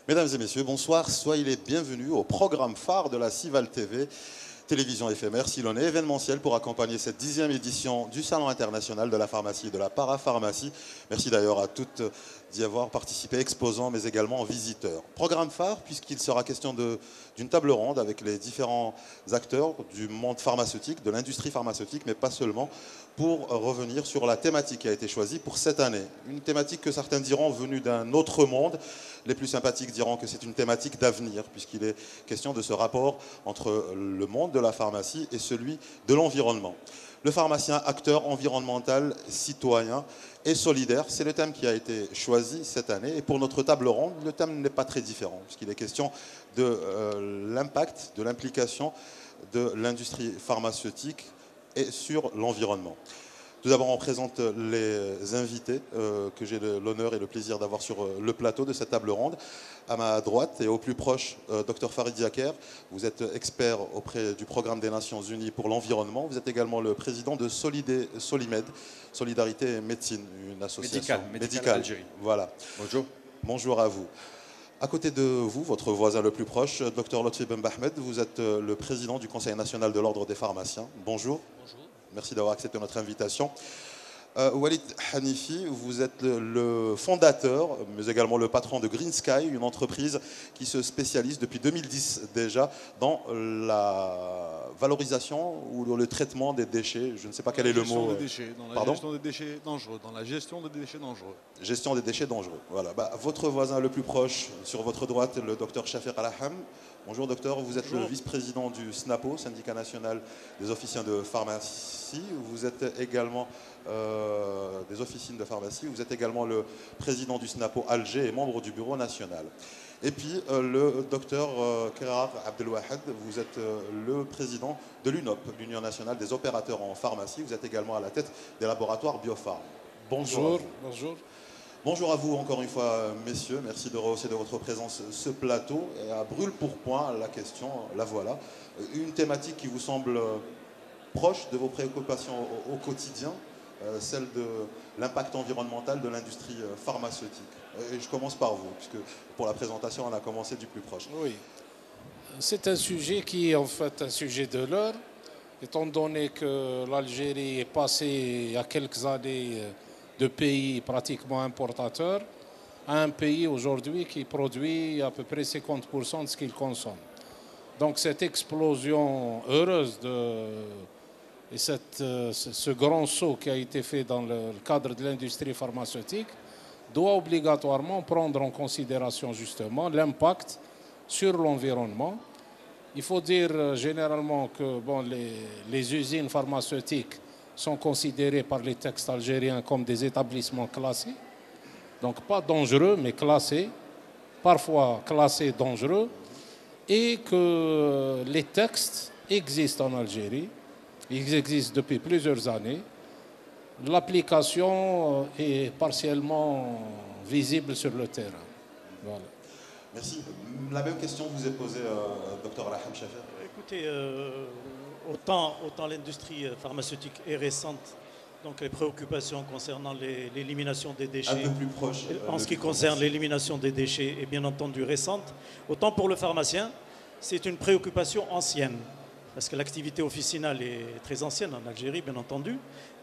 Mesdames et messieurs, bonsoir. Soyez les bienvenus au programme phare de la Cival TV, télévision éphémère, silonnée, événementielle pour accompagner cette 10e édition du Salon international de la pharmacie et de la parapharmacie. Merci d'ailleurs à toutes d'y avoir participé, exposants, mais également visiteurs. Programme phare, puisqu'il sera question d'une table ronde avec les différents acteurs du monde pharmaceutique, de l'industrie pharmaceutique, mais pas seulement, pour revenir sur la thématique qui a été choisie pour cette année. Une thématique que certains diront venue d'un autre monde. Les plus sympathiques diront que c'est une thématique d'avenir, puisqu'il est question de ce rapport entre le monde de la pharmacie et celui de l'environnement. Le pharmacien, acteur environnemental, citoyen et solidaire, c'est le thème qui a été choisi cette année. Et pour notre table ronde, le thème n'est pas très différent, puisqu'il est question de l'impact, de l'implication de l'industrie pharmaceutique et sur l'environnement. Tout d'abord, on présente les invités que j'ai l'honneur et le plaisir d'avoir sur le plateau de cette table ronde. À ma droite et au plus proche, Dr Farid Yaker. Vous êtes expert auprès du Programme des Nations Unies pour l'environnement. Vous êtes également le président de Solimed, Solidarité et Médecine, une association médicale Algérie. Voilà. Bonjour. Bonjour à vous. À côté de vous, votre voisin le plus proche, Dr Lotfi Ben Bahmed, vous êtes le président du Conseil national de l'Ordre des pharmaciens. Bonjour. Bonjour. Merci d'avoir accepté notre invitation. Walid Hanifi, vous êtes le fondateur, mais également le patron de Green Sky, une entreprise qui se spécialise depuis 2010 déjà dans la valorisation ou dans le traitement des déchets. Je ne sais pas quel est le mot. Dans la gestion des déchets dangereux. Dans la gestion des déchets dangereux. Gestion des déchets dangereux. Voilà. Votre voisin le plus proche, sur votre droite, le docteur Shafiq Alham. Bonjour docteur, vous êtes le vice-président du SNAPO, Syndicat national des officines de pharmacie. Vous êtes également des officines de pharmacie. Vous êtes également le président du SNAPO Alger et membre du bureau national. Et puis le docteur Kerar Abdelwahed, vous êtes le président de l'UNOP, l'Union nationale des opérateurs en pharmacie. Vous êtes également à la tête des laboratoires Biopharm. Bonjour. Bonjour. Bonjour à vous encore une fois, messieurs. Merci de rehausser de votre présence ce plateau. Et à brûle pour point, la question, la voilà. Une thématique qui vous semble proche de vos préoccupations au quotidien, celle de l'impact environnemental de l'industrie pharmaceutique. Et je commence par vous, puisque pour la présentation, on a commencé du plus proche. Oui. C'est un sujet qui est en fait un sujet de l'heure, étant donné que l'Algérie est passée il y a quelques années de pays pratiquement importateurs à un pays aujourd'hui qui produit à peu près 50% de ce qu'il consomme. Donc cette explosion heureuse et ce grand saut qui a été fait dans le cadre de l'industrie pharmaceutique doit obligatoirement prendre en considération justement l'impact sur l'environnement. Il faut dire généralement que les usines pharmaceutiques sont considérés par les textes algériens comme des établissements classés, donc pas dangereux, mais classés, parfois classés dangereux, et que les textes existent en Algérie, ils existent depuis plusieurs années. L'application est partiellement visible sur le terrain. Voilà. Merci. La même question vous est posée, docteur Alham Shafer. Écoutez, autant l'industrie pharmaceutique est récente, donc les préoccupations concernant l'élimination des déchets, un peu plus proche, en ce qui concerne l'élimination des déchets est bien entendu récente, autant pour le pharmacien, c'est une préoccupation ancienne, parce que l'activité officinale est très ancienne en Algérie, bien entendu,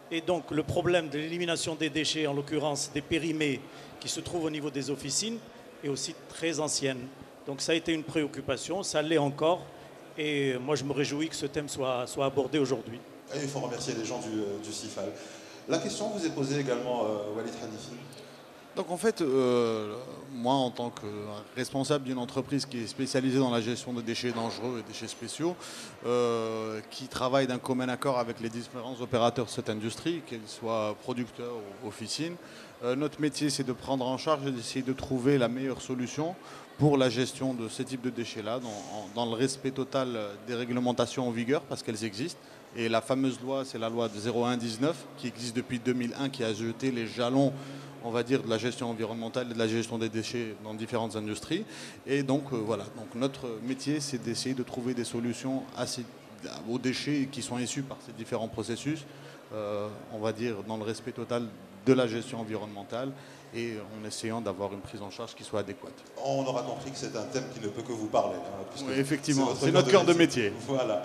et donc le problème de l'élimination des déchets, en l'occurrence des périmés qui se trouvent au niveau des officines, est aussi très ancienne. Donc ça a été une préoccupation, ça l'est encore. Et moi, je me réjouis que ce thème soit abordé aujourd'hui. Et il faut remercier les gens du CIFAL. La question vous est posée également, Walid Hanifi. Donc en fait, moi en tant que responsable d'une entreprise qui est spécialisée dans la gestion de déchets dangereux et déchets spéciaux, qui travaille d'un commun accord avec les différents opérateurs de cette industrie, qu'ils soient producteurs ou officines, notre métier c'est de prendre en charge et d'essayer de trouver la meilleure solution pour la gestion de ces types de déchets-là, dans le respect total des réglementations en vigueur, parce qu'elles existent. Et la fameuse loi, c'est la loi de 01-19, qui existe depuis 2001, qui a jeté les jalons, on va dire, de la gestion environnementale et de la gestion des déchets dans différentes industries. Et donc, voilà. Donc, notre métier, c'est d'essayer de trouver des solutions aux déchets qui sont issus par ces différents processus, on va dire, dans le respect total de la gestion environnementale et en essayant d'avoir une prise en charge qui soit adéquate. On aura compris que c'est un thème qui ne peut que vous parler. Oui, effectivement, c'est notre cœur de métier. Voilà.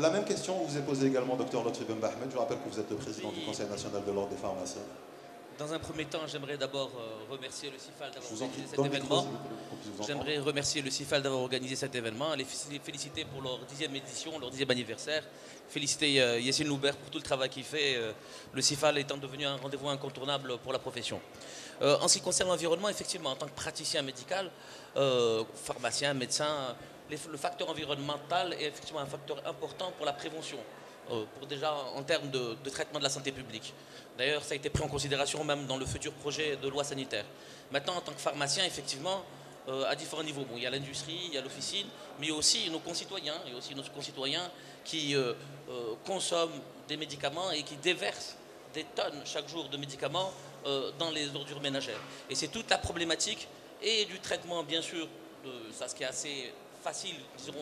La même question vous est posée également, Dr Lotfi Ben Bahmed. Je rappelle que vous êtes le président du Conseil national de l'ordre des pharmaciens. Dans un premier temps, j'aimerais d'abord remercier le CIFAL d'avoir organisé cet événement. J'aimerais remercier le CIFAL d'avoir organisé cet événement, les féliciter pour leur 10e édition, leur 10e anniversaire. Féliciter Yassine Loubert pour tout le travail qu'il fait, le CIFAL étant devenu un rendez-vous incontournable pour la profession. En ce qui concerne l'environnement, effectivement, en tant que praticien médical, pharmacien, médecin, le facteur environnemental est effectivement un facteur important pour la prévention. Pour déjà en termes de traitement de la santé publique. D'ailleurs, ça a été pris en considération même dans le futur projet de loi sanitaire. Maintenant, en tant que pharmacien, effectivement, à différents niveaux, bon, il y a l'industrie, il y a l'officine, mais aussi nos concitoyens, qui consomment des médicaments et qui déversent des tonnes chaque jour de médicaments dans les ordures ménagères. Et c'est toute la problématique et du traitement, bien sûr, ça ce qui est assez facile, disons,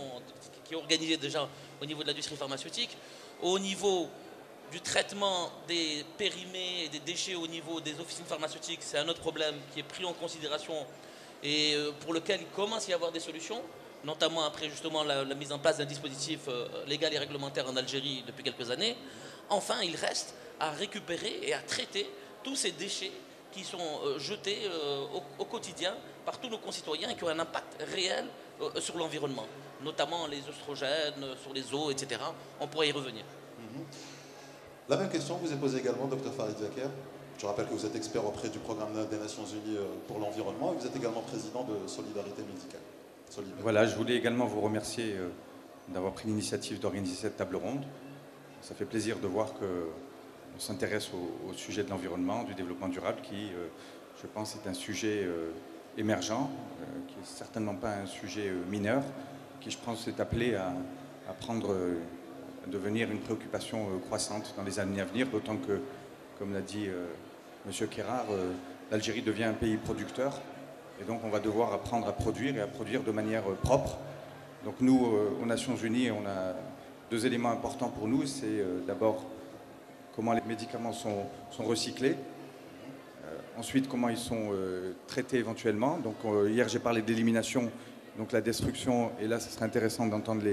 qui est organisé déjà au niveau de l'industrie pharmaceutique, au niveau du traitement des périmés et des déchets au niveau des officines pharmaceutiques, c'est un autre problème qui est pris en considération et pour lequel il commence à y avoir des solutions, notamment après justement la mise en place d'un dispositif légal et réglementaire en Algérie depuis quelques années. Enfin, il reste à récupérer et à traiter tous ces déchets qui sont jetés au quotidien par tous nos concitoyens et qui ont un impact réel sur l'environnement, notamment les oestrogènes, sur les eaux, etc. On pourrait y revenir. La même question vous est posée également, Dr Farid Zaker. Je rappelle que vous êtes expert auprès du programme des Nations Unies pour l'environnement et vous êtes également président de Solidarité Médicale. Voilà, je voulais également vous remercier d'avoir pris l'initiative d'organiser cette table ronde. Ça fait plaisir de voir qu'on s'intéresse au sujet de l'environnement, du développement durable, qui, je pense, est un sujet émergent, qui n'est certainement pas un sujet mineur, qui, je pense, est appelé à devenir une préoccupation croissante dans les années à venir, d'autant que, comme l'a dit M. Kérard, l'Algérie devient un pays producteur, et donc on va devoir apprendre à produire et à produire de manière propre. Donc nous, aux Nations Unies, on a deux éléments importants pour nous, c'est d'abord comment les médicaments sont recyclés, ensuite comment ils sont traités éventuellement. Donc hier j'ai parlé d'élimination, donc la destruction, et là ce serait intéressant d'entendre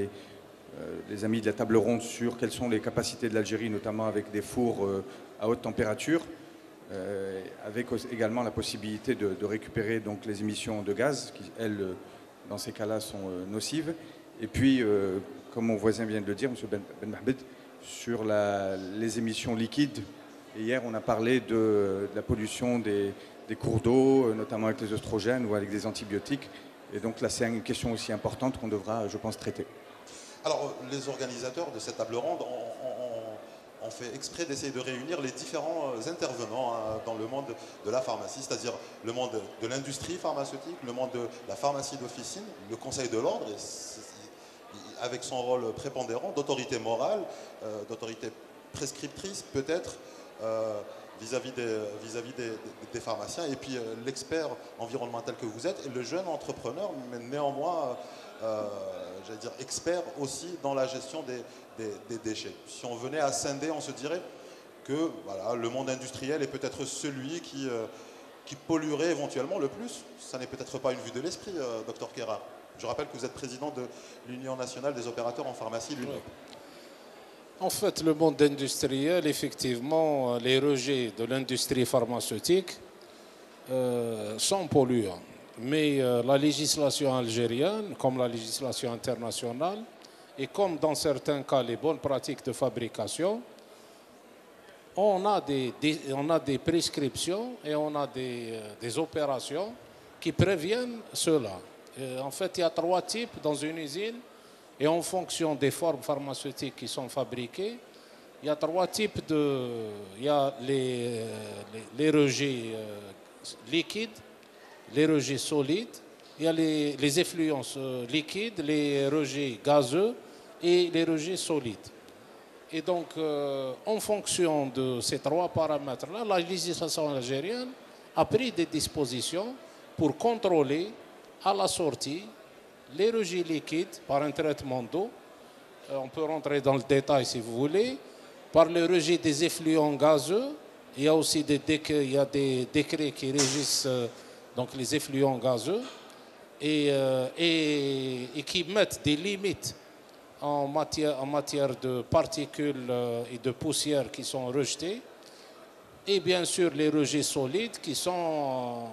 les amis de la table ronde sur quelles sont les capacités de l'Algérie, notamment avec des fours à haute température, avec également la possibilité de récupérer donc, les émissions de gaz, qui, elles, dans ces cas-là, sont nocives. Et puis, comme mon voisin vient de le dire, M. Ben Mahmed, sur les émissions liquides. Et hier, on a parlé de la pollution des cours d'eau, notamment avec les oestrogènes ou avec des antibiotiques. Et donc là, c'est une question aussi importante qu'on devra, je pense, traiter. Alors, les organisateurs de cette table ronde ont fait exprès d'essayer de réunir les différents intervenants dans le monde de la pharmacie, c'est-à-dire le monde de l'industrie pharmaceutique, le monde de la pharmacie d'officine, le Conseil de l'ordre, avec son rôle prépondérant d'autorité morale, d'autorité prescriptrice peut-être, vis-à-vis des pharmaciens, et puis l'expert environnemental que vous êtes, et le jeune entrepreneur, mais néanmoins, j'allais dire expert aussi dans la gestion des déchets. Si on venait à scinder, on se dirait que voilà, le monde industriel est peut-être celui qui polluerait éventuellement le plus. Ça n'est peut-être pas une vue de l'esprit, Dr Kérard. Je rappelle que vous êtes président de l'Union nationale des opérateurs en pharmacie, l'UNOP. En fait, le monde industriel, effectivement, les rejets de l'industrie pharmaceutique sont polluants. Mais la législation algérienne, comme la législation internationale, et comme dans certains cas les bonnes pratiques de fabrication, on a des prescriptions et on a des opérations qui préviennent cela. En fait, il y a 3 types dans une usine. Et en fonction des formes pharmaceutiques qui sont fabriquées, il y a 3 types de... Il y a les rejets liquides, les rejets solides, il y a les effluents liquides, les rejets gazeux et les rejets solides. Et donc, en fonction de ces 3 paramètres-là, la législation algérienne a pris des dispositions pour contrôler à la sortie les rejets liquides par un traitement d'eau, on peut rentrer dans le détail si vous voulez, par le rejet des effluents gazeux Il y a aussi des décrets qui régissent donc les effluents gazeux et qui mettent des limites en matière de particules et de poussières qui sont rejetées. Et bien sûr les rejets solides qui sont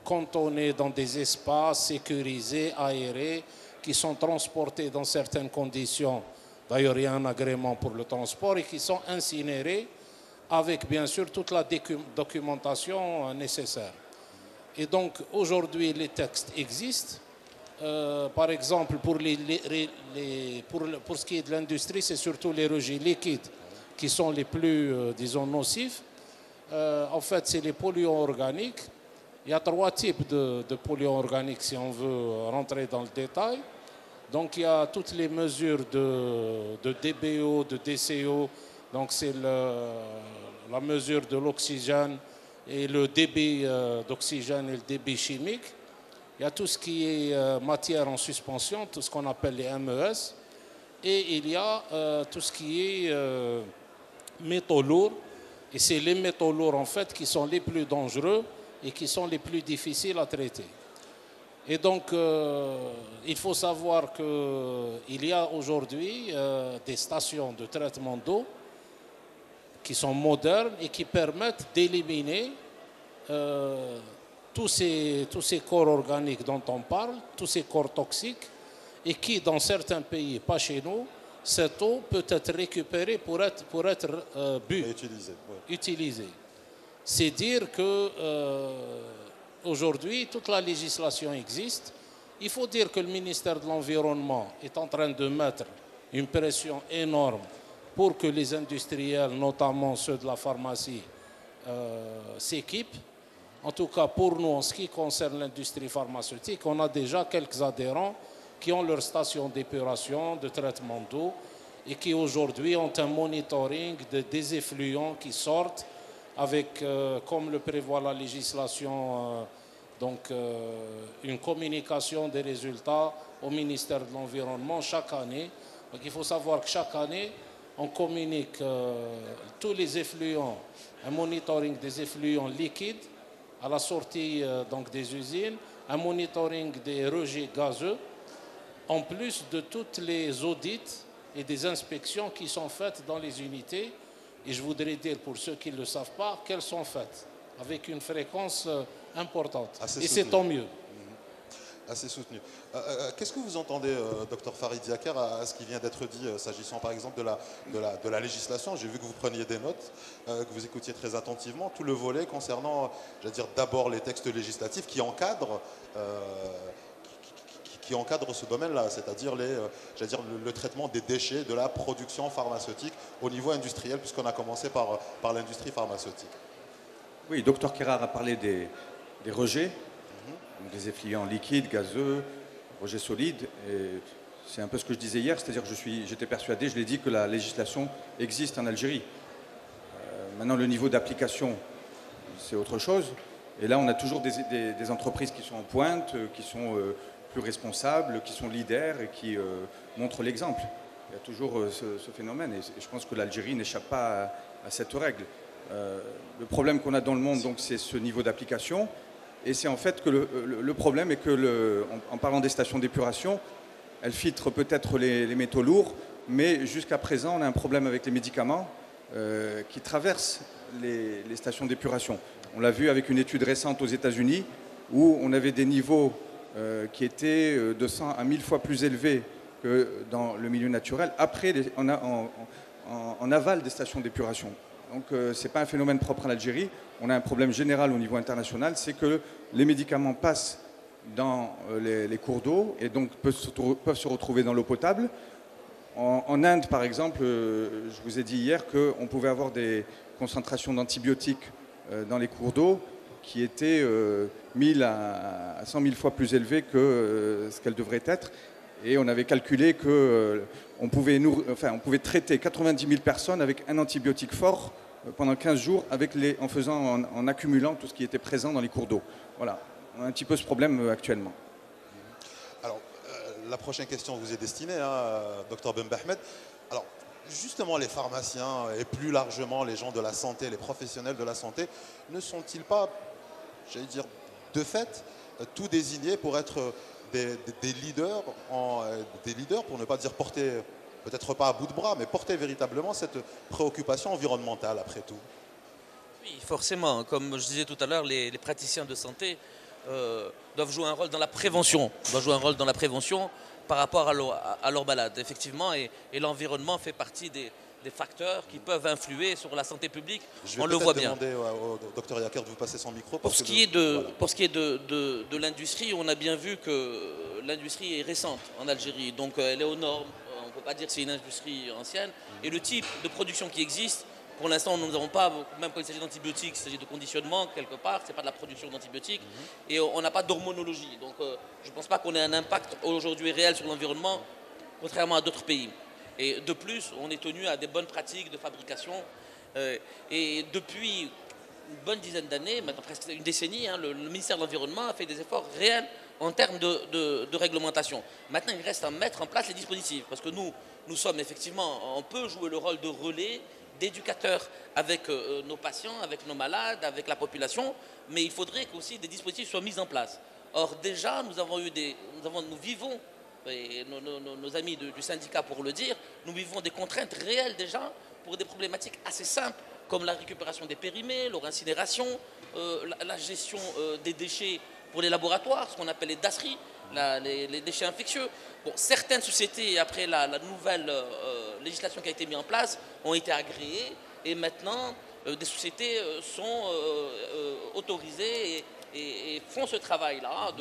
cantonnés dans des espaces sécurisés, aérés, qui sont transportés dans certaines conditions. D'ailleurs, il y a un agrément pour le transport et qui sont incinérés avec bien sûr toute la documentation nécessaire. Et donc aujourd'hui, les textes existent. Par exemple, pour ce qui est de l'industrie, c'est surtout les rejets liquides qui sont les plus, disons, nocifs. En fait, c'est les polluants organiques. Il y a 3 types de polluants organiques si on veut rentrer dans le détail. Donc il y a toutes les mesures de DBO, de DCO. Donc c'est la mesure de l'oxygène et le débit d'oxygène et le débit chimique. Il y a tout ce qui est matière en suspension, tout ce qu'on appelle les MES. Et il y a tout ce qui est métaux lourds. Et c'est les métaux lourds en fait qui sont les plus dangereux et qui sont les plus difficiles à traiter. Et donc, il faut savoir qu'il y a aujourd'hui des stations de traitement d'eau qui sont modernes et qui permettent d'éliminer tous ces corps organiques dont on parle, tous ces corps toxiques, et qui, dans certains pays, pas chez nous, cette eau peut être récupérée pour être bue, utilisée. C'est dire que aujourd'hui, toute la législation existe. Il faut dire que le ministère de l'Environnement est en train de mettre une pression énorme pour que les industriels, notamment ceux de la pharmacie, s'équipent. En tout cas, pour nous, en ce qui concerne l'industrie pharmaceutique, on a déjà quelques adhérents qui ont leur station d'épuration, de traitement d'eau, et qui aujourd'hui ont un monitoring des effluents qui sortent avec, comme le prévoit la législation, une communication des résultats au ministère de l'Environnement chaque année. Donc il faut savoir que chaque année, on communique tous les effluents, un monitoring des effluents liquides à la sortie donc des usines, un monitoring des rejets gazeux, en plus de toutes les audits et des inspections qui sont faites dans les unités. Et je voudrais dire, pour ceux qui ne le savent pas, qu'elles sont faites avec une fréquence importante. Et c'est tant mieux. Assez soutenu. Qu'est-ce que vous entendez, docteur Farid Diaker, à ce qui vient d'être dit, s'agissant par exemple de la législation? J'ai vu que vous preniez des notes, que vous écoutiez très attentivement. Tout le volet concernant, j'allais dire, d'abord les textes législatifs qui encadrent ce domaine-là, c'est-à-dire le traitement des déchets de la production pharmaceutique au niveau industriel, puisqu'on a commencé par l'industrie pharmaceutique. Oui, docteur Kérard a parlé des rejets, des effluents liquides, gazeux, rejets solides. C'est un peu ce que je disais hier, c'est-à-dire que j'étais persuadé, je l'ai dit, que la législation existe en Algérie. Maintenant, le niveau d'application, c'est autre chose. Et là, on a toujours des entreprises qui sont en pointe, qui sont plus responsables, qui sont leaders et qui montrent l'exemple. Il y a toujours ce phénomène et je pense que l'Algérie n'échappe pas à cette règle. Le problème qu'on a dans le monde, donc, c'est ce niveau d'application. Et c'est en fait que le problème est que, en parlant des stations d'épuration, elles filtrent peut-être les métaux lourds, mais jusqu'à présent, on a un problème avec les médicaments qui traversent les stations d'épuration. On l'a vu avec une étude récente aux États-Unis où on avait des niveaux qui étaient de 100 à 1000 fois plus élevés que dans le milieu naturel, en aval des stations d'épuration. Donc ce n'est pas un phénomène propre à l'Algérie. On a un problème général au niveau international, c'est que les médicaments passent dans les cours d'eau et donc peuvent se retrouver dans l'eau potable. En Inde, par exemple, je vous ai dit hier qu'on pouvait avoir des concentrations d'antibiotiques dans les cours d'eau qui étaient 1000 à 100 000 fois plus élevées que ce qu'elles devraient être. Et on avait calculé qu'on pouvait traiter 90 000 personnes avec un antibiotique fort pendant 15 jours en accumulant tout ce qui était présent dans les cours d'eau. Voilà, on a un petit peu ce problème actuellement. Alors, la prochaine question vous est destinée, Dr Ben Ahmed. Alors, justement, les pharmaciens et plus largement les gens de la santé, les professionnels de la santé, ne sont-ils pas, j'allais dire, de fait, tout désignés pour être des leaders, des leaders, pour ne pas dire porter, peut-être pas à bout de bras, mais porter véritablement cette préoccupation environnementale, après tout? Oui, forcément. Comme je disais tout à l'heure, les praticiens de santé doivent jouer un rôle dans la prévention. Doivent jouer un rôle dans la prévention par rapport à leurs malades, effectivement. Et l'environnement fait partie des facteurs qui peuvent influer sur la santé publique. On le voit bien. Je vais demander au docteur Yaker de vous passer son micro. Pour ce qui est de l'industrie, on a bien vu que l'industrie est récente en Algérie. Donc elle est aux normes. On ne peut pas dire que c'est une industrie ancienne. Et le type de production qui existe, pour l'instant, nous n'avons pas, même quand il s'agit d'antibiotiques, il s'agit de conditionnement quelque part, ce n'est pas de la production d'antibiotiques, et on n'a pas d'hormonologie. Donc je ne pense pas qu'on ait un impact aujourd'hui réel sur l'environnement, contrairement à d'autres pays. Et de plus, on est tenu à des bonnes pratiques de fabrication. Et depuis une bonne dizaine d'années, maintenant presque une décennie, le ministère de l'Environnement a fait des efforts réels en termes de réglementation. Maintenant, il reste à mettre en place les dispositifs, parce que nous sommes effectivement, on peut jouer le rôle de relais, d'éducateurs avec nos patients, avec nos malades, avec la population, mais il faudrait qu'aussi des dispositifs soient mis en place. Or déjà, nous vivons, et nos amis du syndicat pour le dire, nous vivons des contraintes réelles déjà pour des problématiques assez simples, comme la récupération des périmés, leur incinération, la gestion des déchets pour les laboratoires, ce qu'on appelle les DASRI, les déchets infectieux. Bon, certaines sociétés, après la nouvelle législation qui a été mise en place, ont été agréées et maintenant des sociétés sont autorisées et font ce travail-là,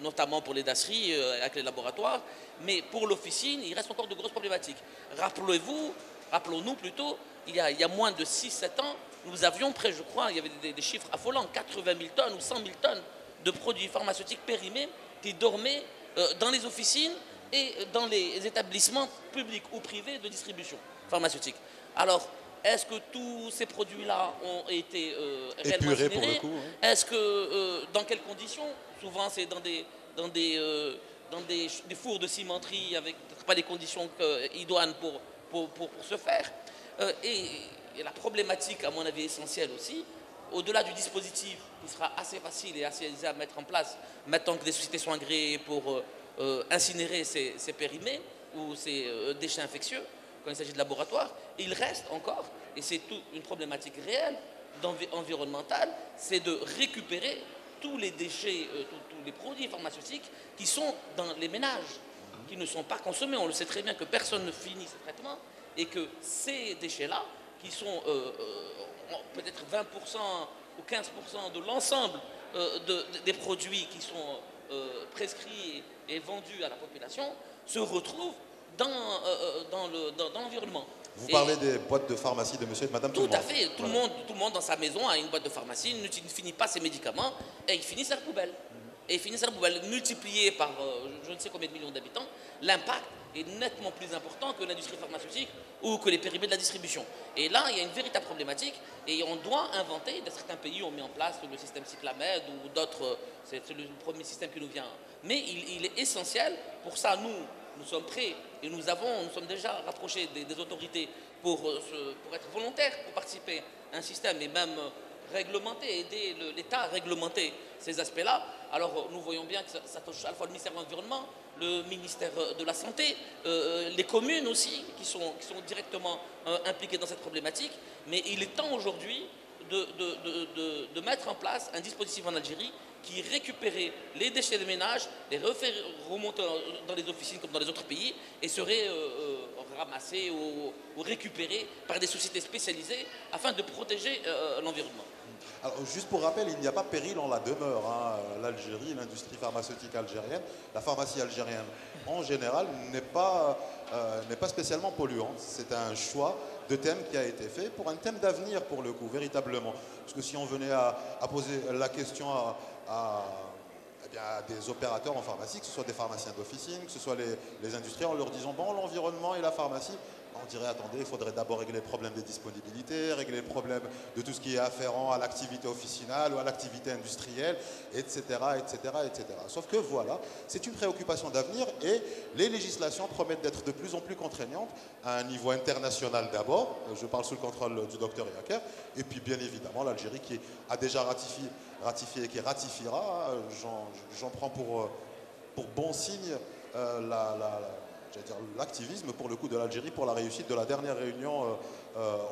notamment pour les DASRI avec les laboratoires. Mais pour l'officine, il reste encore de grosses problématiques. Rappelons-nous plutôt, il y a moins de 6-7 ans, nous avions près, je crois, il y avait des chiffres affolants, 80 000 tonnes ou 100 000 tonnes de produits pharmaceutiques périmés qui dormaient dans les officines et dans les établissements publics ou privés de distribution pharmaceutique. Alors, est-ce que tous ces produits-là ont été réellement incinérés? Est-ce que, dans quelles conditions? Souvent, c'est dans des fours de cimenterie avec pas les conditions idoines pour se faire. Et la problématique, à mon avis, essentielle aussi, au-delà du dispositif qui sera assez facile et assez aisé à mettre en place, maintenant que des sociétés sont agréées pour incinérer ces périmés ou ces déchets infectieux, quand il s'agit de laboratoires, il reste encore, et c'est une problématique réelle environnementale, c'est de récupérer tous les déchets, tous les produits pharmaceutiques qui sont dans les ménages, qui ne sont pas consommés. On le sait très bien que personne ne finit ce traitement et que ces déchets-là, qui sont peut-être 20% ou 15% de l'ensemble des produits qui sont prescrits et vendus à la population, se retrouvent dans l'environnement. Vous parlez des boîtes de pharmacie de monsieur et de madame tout le monde. Tout à fait. Tout le monde dans sa maison a une boîte de pharmacie, ne finit pas ses médicaments et ils finissent à la poubelle. Et ils finissent à la poubelle. Multiplié par je ne sais combien de millions d'habitants, l'impact est nettement plus important que l'industrie pharmaceutique ou que les périmètres de la distribution. Et là, il y a une véritable problématique et on doit inventer, certains pays ont mis en place le système Cyclamed ou d'autres, c'est le premier système qui nous vient. Mais il est essentiel, pour ça nous sommes prêts et nous sommes déjà rapprochés des autorités pour être volontaires, pour participer à un système et même réglementer, aider l'État à réglementer ces aspects-là. Alors nous voyons bien que ça touche à la fois le ministère de l'Environnement, le ministère de la Santé, les communes aussi qui sont directement impliquées dans cette problématique. Mais il est temps aujourd'hui de mettre en place un dispositif en Algérie qui récupérait les déchets de ménage, les refaire remonter dans les officines comme dans les autres pays et seraient ramassés ou récupérés par des sociétés spécialisées afin de protéger l'environnement. Alors, juste pour rappel, il n'y a pas péril en la demeure. L'Algérie, l'industrie pharmaceutique algérienne, la pharmacie algérienne en général n'est pas spécialement polluante. C'est un choix de thème qui a été fait pour un thème d'avenir pour le coup, véritablement. Parce que si on venait à poser la question à des opérateurs en pharmacie, que ce soit des pharmaciens d'officine, que ce soit les industriels, en leur disant bon, l'environnement et la pharmacie, On dirait, attendez, il faudrait d'abord régler le problème des disponibilités, régler le problème de tout ce qui est afférent à l'activité officinale ou à l'activité industrielle, etc., etc., etc. Sauf que voilà, c'est une préoccupation d'avenir et les législations promettent d'être de plus en plus contraignantes à un niveau international d'abord. Je parle sous le contrôle du docteur Yaker. Et puis bien évidemment, l'Algérie qui a déjà ratifié et qui ratifiera, j'en prends pour bon signe l'activisme pour le coup de l'Algérie pour la réussite de la dernière réunion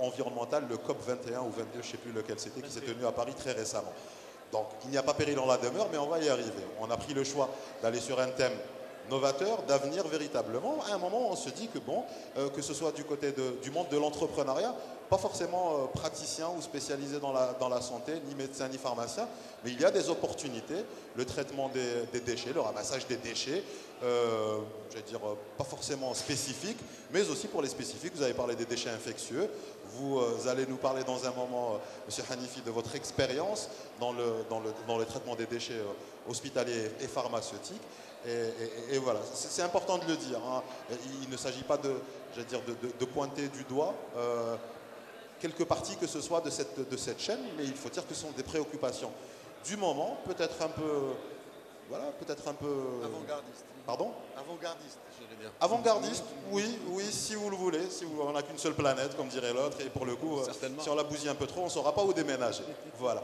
environnementale, le COP 21 ou 22, je ne sais plus lequel c'était, qui s'est tenu à Paris très récemment. Donc il n'y a pas péril en la demeure, mais on va y arriver. On a pris le choix d'aller sur un thème novateur, d'avenir véritablement. À un moment, on se dit que bon, que ce soit du côté du monde de l'entrepreneuriat, pas forcément praticien ou spécialisé dans la santé, ni médecin, ni pharmacien, mais il y a des opportunités, le traitement des déchets, le ramassage des déchets, pas forcément spécifiques, mais aussi pour les spécifiques. Vous avez parlé des déchets infectieux. Vous allez nous parler dans un moment, M. Hanifi, de votre expérience dans le traitement des déchets hospitaliers et pharmaceutiques. Et voilà, c'est important de le dire. Hein. Il ne s'agit pas de pointer du doigt quelque partie que ce soit de cette chaîne, mais il faut dire que ce sont des préoccupations du moment, peut-être un peu... Avant-gardiste. Pardon? Avant-gardiste, j'allais dire. Avant-gardiste, oui, si vous le voulez. On n'a qu'une seule planète, comme dirait l'autre, et pour le coup, si on la bousille un peu trop, on ne saura pas où déménager. Voilà.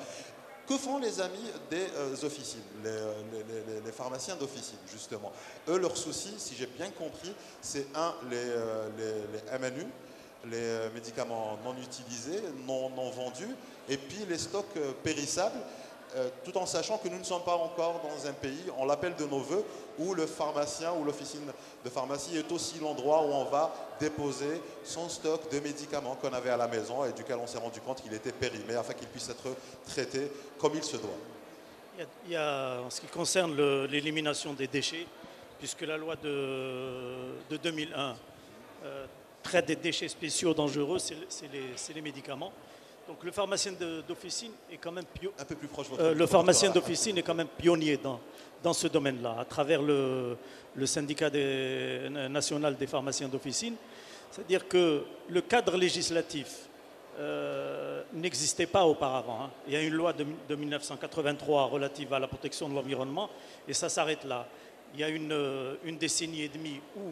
Que font les amis des officines, les pharmaciens d'officine, justement? Eux, leur souci, si j'ai bien compris, c'est les MNU, les médicaments non utilisés, non vendus, et puis les stocks périssables, tout en sachant que nous ne sommes pas encore dans un pays, on l'appelle de nos voeux, où le pharmacien ou l'officine de pharmacie est aussi l'endroit où on va déposer son stock de médicaments qu'on avait à la maison et duquel on s'est rendu compte qu'il était périmé afin qu'il puisse être traité comme il se doit. Il y a, en ce qui concerne l'élimination des déchets, puisque la loi de 2001 traite des déchets spéciaux dangereux, c'est les médicaments. Donc le pharmacien d'officine est quand même un peu plus proche le pharmacien d'officine est quand même pionnier dans ce domaine-là, à travers le syndicat national des pharmaciens d'officine. C'est-à-dire que le cadre législatif n'existait pas auparavant. Hein. Il y a une loi de 1983 relative à la protection de l'environnement et ça s'arrête là. Il y a une décennie et demie où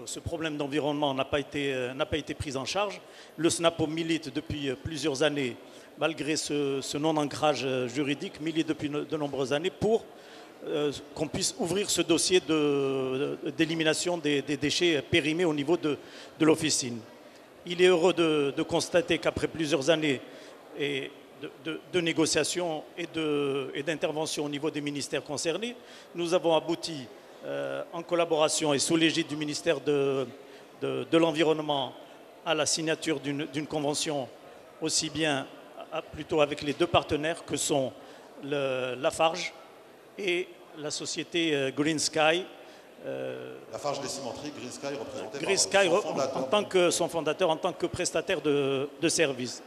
ce problème d'environnement n'a pas été pris en charge. Le SNAPO milite depuis plusieurs années, malgré ce non-ancrage juridique, milite depuis de nombreuses années pour qu'on puisse ouvrir ce dossier d'élimination des déchets périmés au niveau de l'officine. Il est heureux de constater qu'après plusieurs années de négociations et d'interventions au niveau des ministères concernés, nous avons abouti en collaboration et sous l'égide du ministère de l'Environnement à la signature d'une convention aussi bien plutôt avec les deux partenaires que sont Lafarge et la société Green Sky. Lafarge des cimenteries, Green Sky représenté Green Sky en tant que son fondateur, en tant que prestataire de services.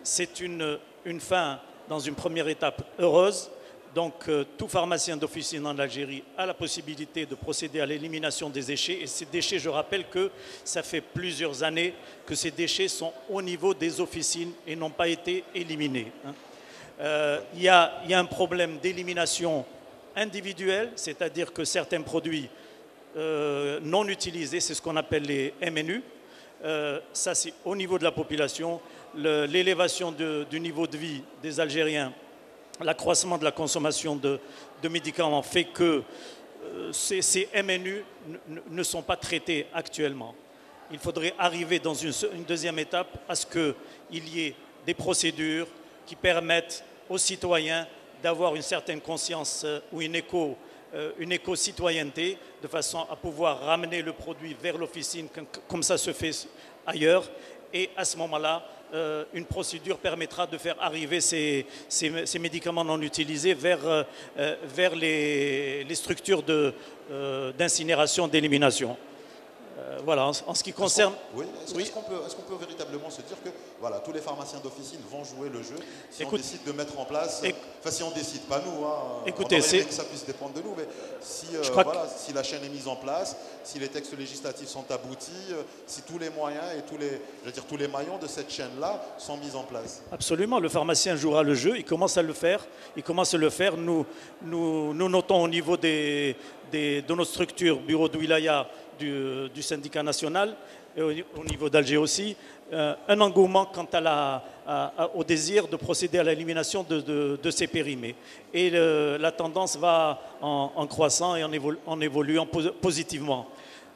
C'est une fin dans une première étape heureuse. Donc, tout pharmacien d'officine en Algérie a la possibilité de procéder à l'élimination des déchets. Et ces déchets, je rappelle que ça fait plusieurs années que ces déchets sont au niveau des officines et n'ont pas été éliminés. Il y a un problème d'élimination individuelle, c'est-à-dire que certains produits non utilisés, c'est ce qu'on appelle les MNU. Ça, c'est au niveau de la population. L'élévation du niveau de vie des Algériens, l'accroissement de la consommation de médicaments fait que ces MNU ne sont pas traités actuellement. Il faudrait arriver dans une deuxième étape à ce qu'il y ait des procédures qui permettent aux citoyens d'avoir une certaine conscience ou une éco-citoyenneté de façon à pouvoir ramener le produit vers l'officine comme ça se fait ailleurs. Et à ce moment-là, une procédure permettra de faire arriver ces médicaments non utilisés vers les structures d'incinération, d'élimination. Voilà, en ce qui concerne... Est-ce qu'on peut véritablement se dire que voilà, tous les pharmaciens d'officine vont jouer le jeu si on décide de mettre en place... Enfin, si on décide, pas nous, hein, écoutez, on aurait aimé que ça puisse dépendre de nous, mais si, si la chaîne est mise en place, si les textes législatifs sont aboutis, si tous les moyens et tous les maillons de cette chaîne-là sont mis en place. Absolument, le pharmacien jouera le jeu, il commence à le faire. Nous notons au niveau de nos structures, bureau de wilaya du syndicat national, et au niveau d'Alger aussi, un engouement quant au désir de procéder à l'élimination de ces périmés. Et la tendance va en croissant et en évoluant positivement.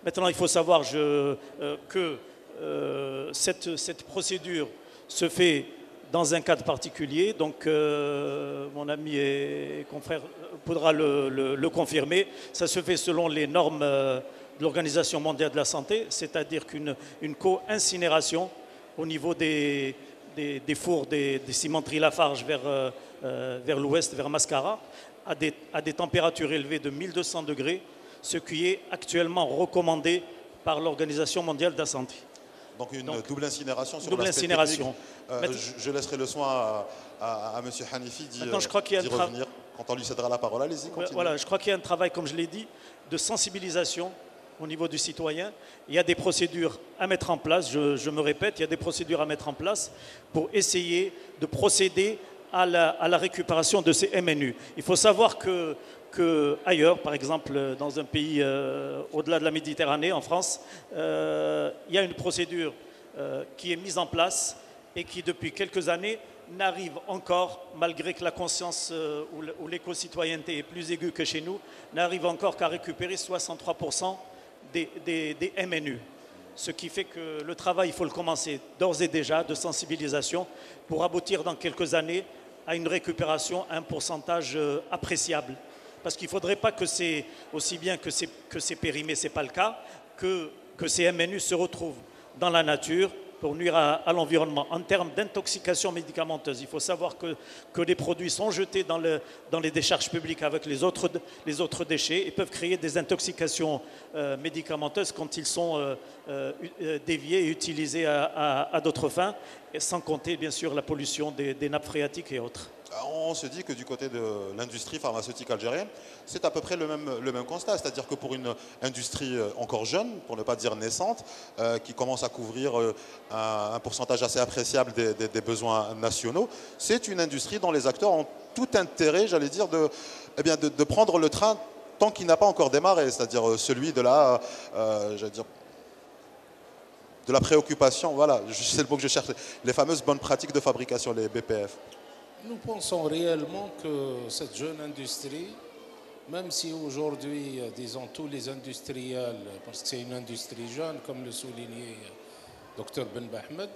Maintenant, il faut savoir que cette procédure se fait dans un cadre particulier, donc mon ami et confrère pourra le confirmer. Ça se fait selon les normes de l'Organisation mondiale de la santé, c'est-à-dire qu'une co-incinération au niveau des fours des cimenteries Lafarge vers l'ouest, vers Mascara, à des températures élevées de 1200 degrés, ce qui est actuellement recommandé par l'Organisation mondiale de la santé. Donc double incinération sur double incinération. Je laisserai le soin à M. Hanifi d'y revenir quand on lui cédera la parole. Allez-y, continuez. Voilà, je crois qu'il y a un travail, comme je l'ai dit, de sensibilisation au niveau du citoyen. Il y a des procédures à mettre en place, je me répète, il y a des procédures à mettre en place pour essayer de procéder à la récupération de ces MNU. Il faut savoir que ailleurs, par exemple dans un pays au-delà de la Méditerranée, en France, il y a une procédure qui est mise en place et qui depuis quelques années n'arrive encore, malgré que la conscience ou l'éco-citoyenneté est plus aiguë que chez nous, n'arrive encore qu'à récupérer 63% des MNU. Ce qui fait que le travail, il faut le commencer d'ores et déjà de sensibilisation pour aboutir dans quelques années à une récupération à un pourcentage appréciable. Parce qu'il ne faudrait pas que c'est aussi bien que c'est périmé, ce n'est pas le cas, que ces MNU se retrouvent dans la nature pour nuire à l'environnement. En termes d'intoxication médicamenteuse, il faut savoir que les produits sont jetés dans les décharges publiques avec les autres déchets et peuvent créer des intoxications médicamenteuses quand ils sont déviés et utilisés à d'autres fins, et sans compter bien sûr la pollution des nappes phréatiques et autres. On se dit que du côté de l'industrie pharmaceutique algérienne, c'est à peu près le même constat. C'est-à-dire que pour une industrie encore jeune, pour ne pas dire naissante, qui commence à couvrir un pourcentage assez appréciable des besoins nationaux, c'est une industrie dont les acteurs ont tout intérêt, j'allais dire, de prendre le train tant qu'il n'a pas encore démarré. C'est-à-dire celui de la préoccupation, voilà, c'est le mot que je cherche, les fameuses bonnes pratiques de fabrication, les BPF. Nous pensons réellement que cette jeune industrie, même si aujourd'hui, disons, tous les industriels, parce que c'est une industrie jeune, comme le soulignait Dr Ben Ahmed,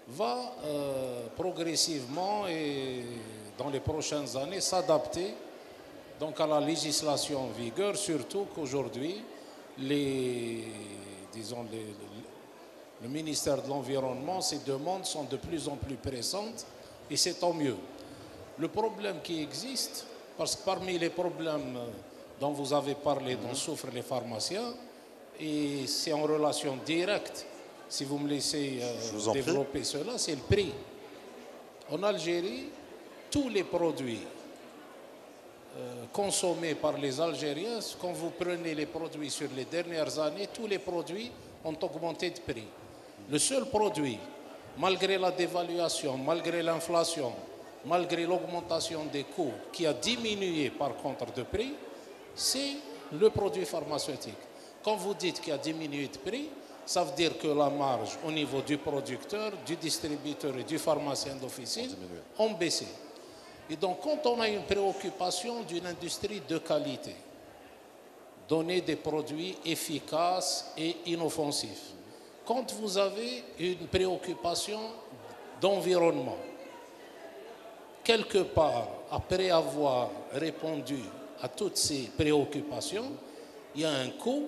va progressivement et dans les prochaines années s'adapter donc à la législation en vigueur, surtout qu'aujourd'hui, le ministère de l'Environnement, ces demandes sont de plus en plus pressantes. Et c'est tant mieux. Le problème qui existe, parce que parmi les problèmes dont vous avez parlé, dont souffrent les pharmaciens, et c'est en relation directe, si vous me laissez développer cela, c'est le prix. En Algérie, tous les produits consommés par les Algériens, quand vous prenez les produits sur les dernières années, tous les produits ont augmenté de prix. Le seul produit, malgré la dévaluation, malgré l'inflation, malgré l'augmentation des coûts, qui a diminué par contre de prix, c'est le produit pharmaceutique. Quand vous dites qu'il a diminué de prix, ça veut dire que la marge au niveau du producteur, du distributeur et du pharmacien d'officine ont baissé. Et donc quand on a une préoccupation d'une industrie de qualité, donner des produits efficaces et inoffensifs, quand vous avez une préoccupation d'environnement, quelque part, après avoir répondu à toutes ces préoccupations, il y a un coût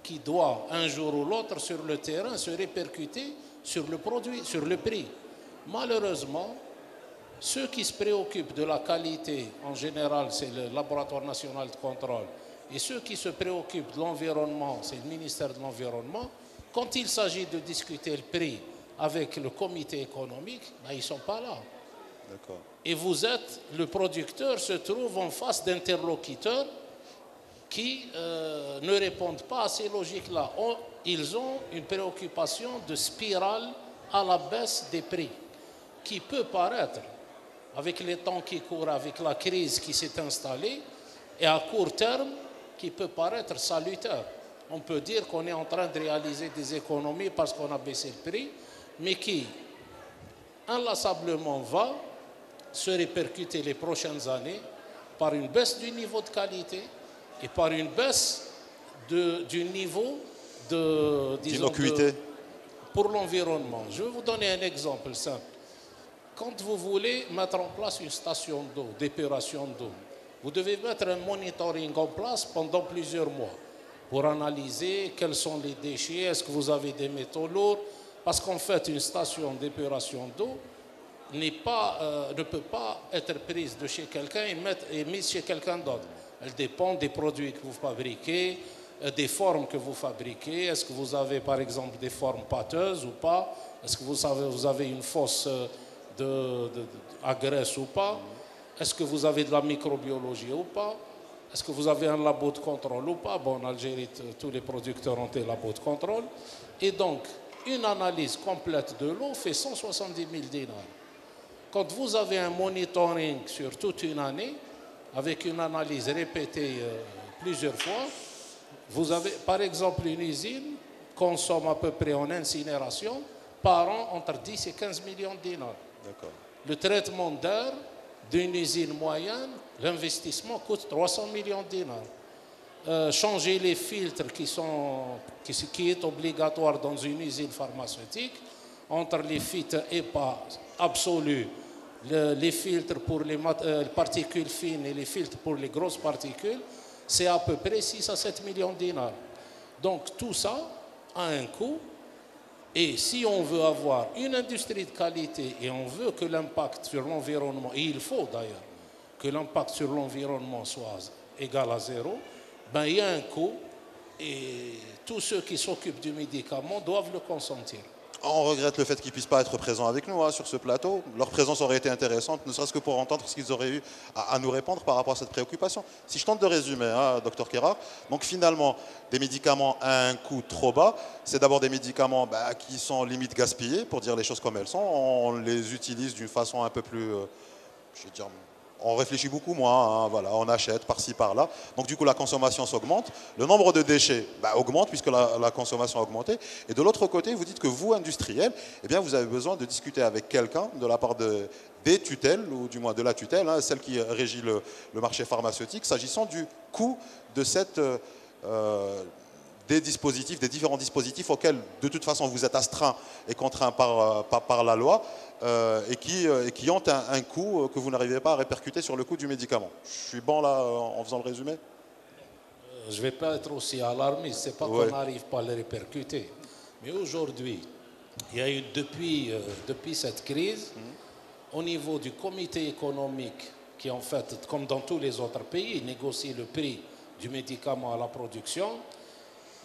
qui doit, un jour ou l'autre, sur le terrain, se répercuter sur le produit, sur le prix. Malheureusement, ceux qui se préoccupent de la qualité, en général, c'est le Laboratoire national de contrôle Et ceux qui se préoccupent de l'environnement, c'est le ministère de l'Environnement. Quand il s'agit de discuter le prix avec le comité économique, ben, ils ne sont pas là. Et vous êtes, le producteur se trouve en face d'interlocuteurs qui ne répondent pas à ces logiques-là. Ils ont une préoccupation de spirale à la baisse des prix, qui peut paraître, avec les temps qui courent, avec la crise qui s'est installée, et à court terme, qui peut paraître salutaire. On peut dire qu'on est en train de réaliser des économies parce qu'on a baissé le prix, mais qui, inlassablement, va se répercuter les prochaines années par une baisse du niveau de qualité et par une baisse du niveau d'innocuité pour l'environnement. Je vais vous donner un exemple simple. Quand vous voulez mettre en place une station d'eau, d'épuration d'eau, vous devez mettre un monitoring en place pendant plusieurs mois pour analyser quels sont les déchets, est-ce que vous avez des métaux lourds, parce qu'en fait, une station d'épuration d'eau ne peut pas être prise de chez quelqu'un et mise chez quelqu'un d'autre. Elle dépend des produits que vous fabriquez, des formes que vous fabriquez. Est-ce que vous avez par exemple des formes pâteuses ou pas? Est-ce que vous avez une fosse à graisse ou pas? Est-ce que vous avez de la microbiologie ou pas? Est-ce que vous avez un labo de contrôle ou pas? Bon, en Algérie, tous les producteurs ont des labos de contrôle. Et donc, une analyse complète de l'eau fait 170 000 dinars. Quand vous avez un monitoring sur toute une année, avec une analyse répétée plusieurs fois, vous avez, par exemple, une usine consomme à peu près en incinération par an entre 10 et 15 millions de dinars. Le traitement d'air d'une usine moyenne, l'investissement coûte 300 millions de dinars. Changer les filtres qui est obligatoire dans une usine pharmaceutique, entre les filtres EPA absolus, les filtres pour les particules fines et les filtres pour les grosses particules, c'est à peu près 6 à 7 millions de dinars. Donc tout ça a un coût. Et si on veut avoir une industrie de qualité et on veut que l'impact sur l'environnement, et il faut d'ailleurs que l'impact sur l'environnement soit égal à zéro, ben il y a un coût et tous ceux qui s'occupent du médicament doivent le consentir. On regrette le fait qu'ils ne puissent pas être présents avec nous sur ce plateau. Leur présence aurait été intéressante, ne serait-ce que pour entendre ce qu'ils auraient eu à nous répondre par rapport à cette préoccupation. Si je tente de résumer, Dr Kérard, donc finalement, des médicaments à un coût trop bas, c'est d'abord des médicaments qui sont limite gaspillés, pour dire les choses comme elles sont. On les utilise d'une façon un peu plus, je veux dire, on réfléchit beaucoup moins, voilà, on achète par-ci, par-là. Donc du coup, la consommation s'augmente. Le nombre de déchets augmente puisque la consommation a augmenté. Et de l'autre côté, vous dites que vous, industriels, eh bien, vous avez besoin de discuter avec quelqu'un de la part des tutelles, ou du moins de la tutelle, celle qui régit le marché pharmaceutique, s'agissant du coût de des différents dispositifs auxquels, de toute façon, vous êtes astreint et contraint par la loi, et qui ont un coût que vous n'arrivez pas à répercuter sur le coût du médicament. Je suis bon là en faisant le résumé? Je ne vais pas être aussi alarmiste, ce n'est pas qu'on n'arrive pas à le répercuter. Mais aujourd'hui, il y a eu depuis cette crise, au niveau du comité économique, qui en fait, comme dans tous les autres pays, négocie le prix du médicament à la production,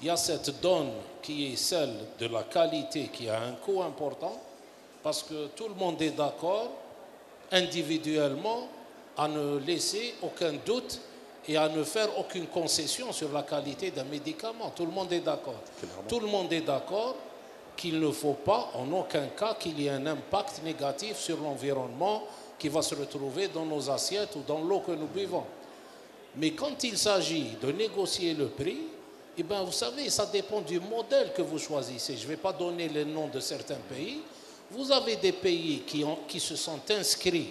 il y a cette donne qui est celle de la qualité qui a un coût important, parce que tout le monde est d'accord individuellement à ne laisser aucun doute et à ne faire aucune concession sur la qualité d'un médicament. Tout le monde est d'accord. Tout le monde est d'accord qu'il ne faut pas en aucun cas qu'il y ait un impact négatif sur l'environnement qui va se retrouver dans nos assiettes ou dans l'eau que nous buvons. Mais quand il s'agit de négocier le prix, eh bien, vous savez, ça dépend du modèle que vous choisissez. Je ne vais pas donner les noms de certains pays. Vous avez des pays qui se sont inscrits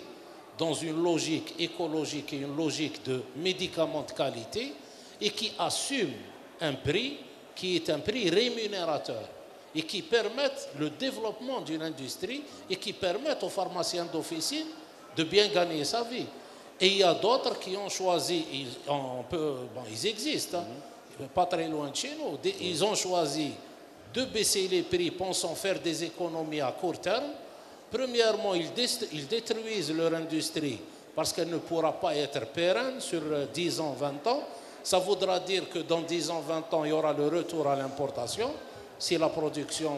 dans une logique écologique et une logique de médicaments de qualité et qui assument un prix qui est un prix rémunérateur et qui permettent le développement d'une industrie et qui permettent aux pharmaciens d'officine de bien gagner sa vie. Et il y a d'autres qui ont choisi, ils existent, pas très loin de chez nous, ils ont choisi de baisser les prix pensant faire des économies à court terme. Premièrement, ils détruisent leur industrie parce qu'elle ne pourra pas être pérenne sur 10 ans, 20 ans. Ça voudra dire que dans 10 ans, 20 ans, il y aura le retour à l'importation. Si la production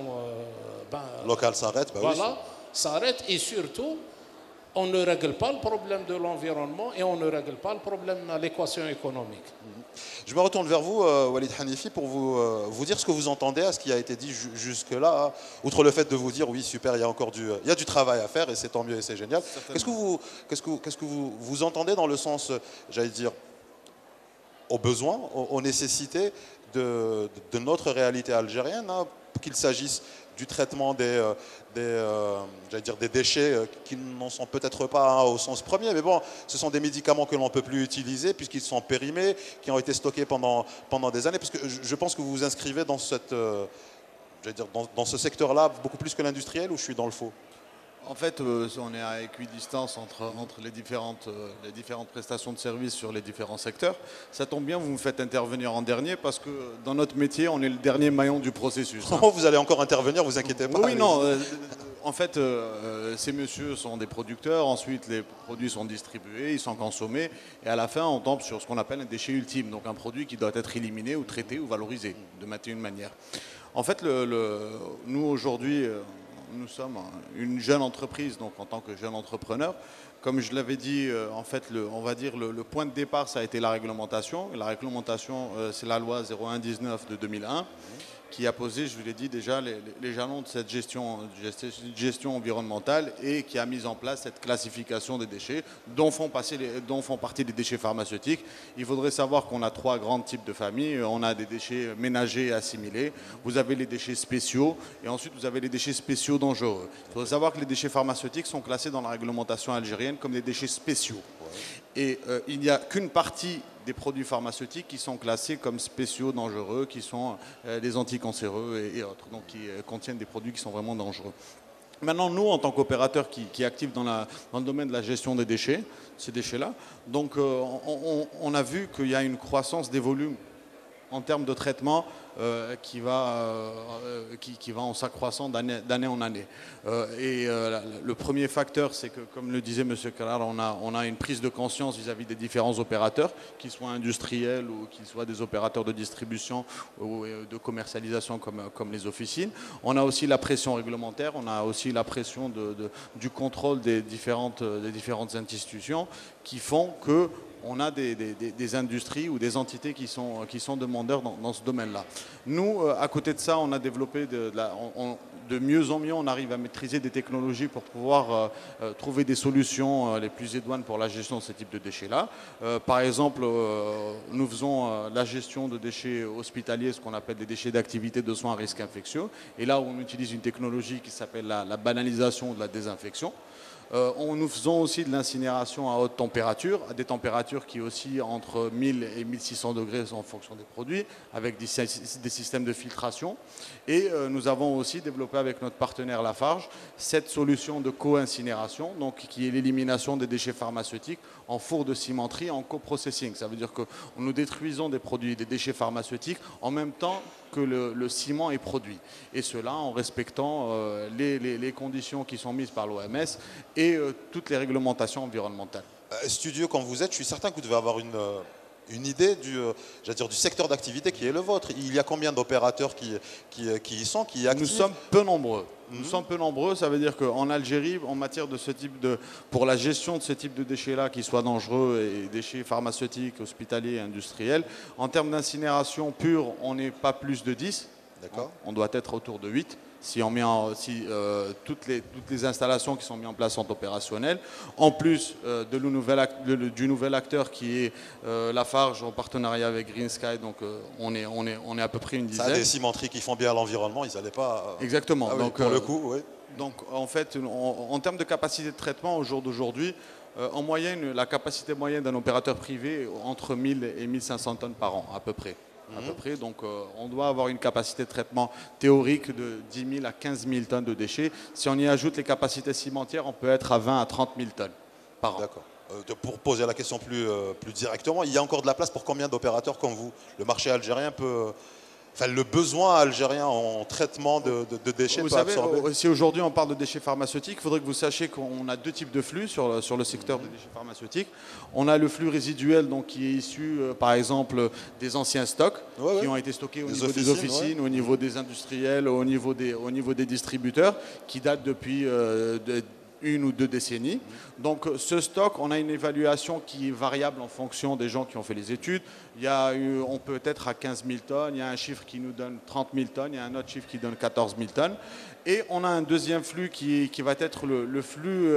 locale s'arrête, voilà, s'arrête. Et surtout, on ne règle pas le problème de l'environnement et on ne règle pas le problème de l'équation économique. Je me retourne vers vous, Walid Hanifi, pour vous dire ce que vous entendez à ce qui a été dit jusque-là. Outre le fait de vous dire, oui, super, il y a du travail à faire et c'est tant mieux et c'est génial. Qu'est-ce que vous entendez dans le sens, j'allais dire, aux besoins, aux nécessités de notre réalité algérienne, hein, qu'il s'agisse du traitement des déchets qui n'en sont peut-être pas au sens premier, mais bon, ce sont des médicaments que l'on ne peut plus utiliser puisqu'ils sont périmés, qui ont été stockés pendant des années, parce que je pense que vous vous inscrivez dans dans ce secteur-là beaucoup plus que l'industriel, ou je suis dans le faux? En fait, on est à équidistance entre les différentes prestations de services sur les différents secteurs. Ça tombe bien, vous me faites intervenir en dernier parce que dans notre métier, on est le dernier maillon du processus. Hein. Vous allez encore intervenir, vous inquiétez pas. Oui, non. En fait, ces messieurs sont des producteurs, ensuite les produits sont distribués, ils sont consommés, et à la fin, on tombe sur ce qu'on appelle un déchet ultime, donc un produit qui doit être éliminé ou traité ou valorisé, de une manière. En fait, nous aujourd'hui... Nous sommes une jeune entreprise, donc en tant que jeune entrepreneur. Comme je l'avais dit, en fait, on va dire le point de départ, ça a été la réglementation. Et la réglementation, c'est la loi 0119 de 2001 qui a posé, je vous l'ai dit déjà, les jalons de cette gestion environnementale et qui a mis en place cette classification des déchets dont font partie les déchets pharmaceutiques. Il faudrait savoir qu'on a 3 grands types de familles. On a des déchets ménagers et assimilés. Vous avez les déchets spéciaux et ensuite vous avez les déchets spéciaux dangereux. Il faudrait savoir que les déchets pharmaceutiques sont classés dans la réglementation algérienne comme des déchets spéciaux. Et il n'y a qu'une partie des produits pharmaceutiques qui sont classés comme spéciaux dangereux, qui sont des anticancéreux et autres, donc qui contiennent des produits qui sont vraiment dangereux. Maintenant, nous, en tant qu'opérateurs qui est actifs dans le domaine de la gestion des déchets, ces déchets-là, donc on a vu qu'il y a une croissance des volumes en termes de traitement qui va en s'accroissant d'année en année. Le premier facteur, c'est que, comme le disait M. Kerar, on a une prise de conscience vis-à-vis des différents opérateurs, qu'ils soient industriels ou qu'ils soient des opérateurs de distribution ou de commercialisation comme les officines. On a aussi la pression réglementaire, on a aussi la pression du contrôle des différentes institutions qui font que on a des industries ou des entités qui sont demandeurs dans ce domaine-là. Nous, à côté de ça, on a développé de mieux en mieux, on arrive à maîtriser des technologies pour pouvoir trouver des solutions les plus idoines pour la gestion de ce type de déchets-là. Par exemple, nous faisons la gestion de déchets hospitaliers, ce qu'on appelle des déchets d'activité de soins à risque infectieux. Et là, on utilise une technologie qui s'appelle la banalisation de la désinfection. Nous faisons aussi de l'incinération à haute température, à des températures qui oscillent entre 1000 et 1600 degrés en fonction des produits, avec des systèmes de filtration. Et nous avons aussi développé avec notre partenaire Lafarge cette solution de co-incinération, donc qui est l'élimination des déchets pharmaceutiques en four de cimenterie en coprocessing. Ça veut dire que nous détruisons des déchets pharmaceutiques en même temps que le ciment est produit. Et cela en respectant les conditions qui sont mises par l'OMS et toutes les réglementations environnementales. Studieux, quand vous êtes, je suis certain que vous devez avoir une idée du secteur d'activité qui est le vôtre. Il y a combien d'opérateurs qui y sont, qui y activent? Nous sommes peu nombreux. Nous sommes peu nombreux, ça veut dire qu'en Algérie, en matière de ce type pour la gestion de ce type de déchets-là, qui soient dangereux et déchets pharmaceutiques, hospitaliers et industriels, en termes d'incinération pure, on n'est pas plus de 10. D'accord. On doit être autour de 8. Si toutes les installations qui sont mises en place sont opérationnelles, en plus du nouvel acteur qui est Lafarge en partenariat avec Green Sky, donc on est à peu près une dizaine. Ça, des cimenteries qui font bien à l'environnement, ils n'allaient pas... Exactement. Ah oui, donc, pour le coup, oui. Donc en fait, en termes de capacité de traitement au jour d'aujourd'hui, en moyenne, la capacité moyenne d'un opérateur privé est entre 1000 et 1500 tonnes par an, à peu près. Donc on doit avoir une capacité de traitement théorique de 10 000 à 15 000 tonnes de déchets. Si on y ajoute les capacités cimentières, on peut être à 20 à 30 000 tonnes par an. D'accord. Pour poser la question plus directement, il y a encore de la place pour combien d'opérateurs comme vous? Le marché algérien peut enfin, le besoin algérien en traitement de déchets Vous peut savez, absorber. si aujourd'hui on parle de déchets pharmaceutiques, il faudrait que vous sachiez qu'on a deux types de flux sur le secteur des déchets pharmaceutiques. On a le flux résiduel donc, qui est issu, par exemple, des anciens stocks qui ont été stockés au niveau des officines, au niveau des industriels, au niveau des distributeurs, qui datent depuis une ou deux décennies. Donc ce stock, on a une évaluation qui est variable en fonction des gens qui ont fait les études. On peut être à 15 000 tonnes, il y a un chiffre qui nous donne 30 000 tonnes, il y a un autre chiffre qui donne 14 000 tonnes. Et on a un deuxième flux qui va être le flux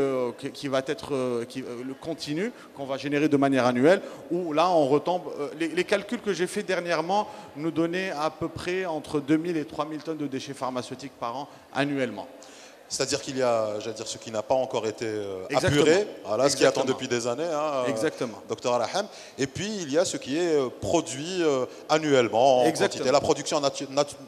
qui va être le continu, qu'on va générer de manière annuelle, où là on retombe. Les calculs que j'ai faits dernièrement nous donnaient à peu près entre 2 000 et 3 000 tonnes de déchets pharmaceutiques par an annuellement. C'est-à-dire qu'il y a, j'allais dire, ce qui n'a pas encore été apuré, voilà, ce qui attend depuis des années, Exactement. Docteur Alham. Et puis il y a ce qui est produit annuellement en quantité, la production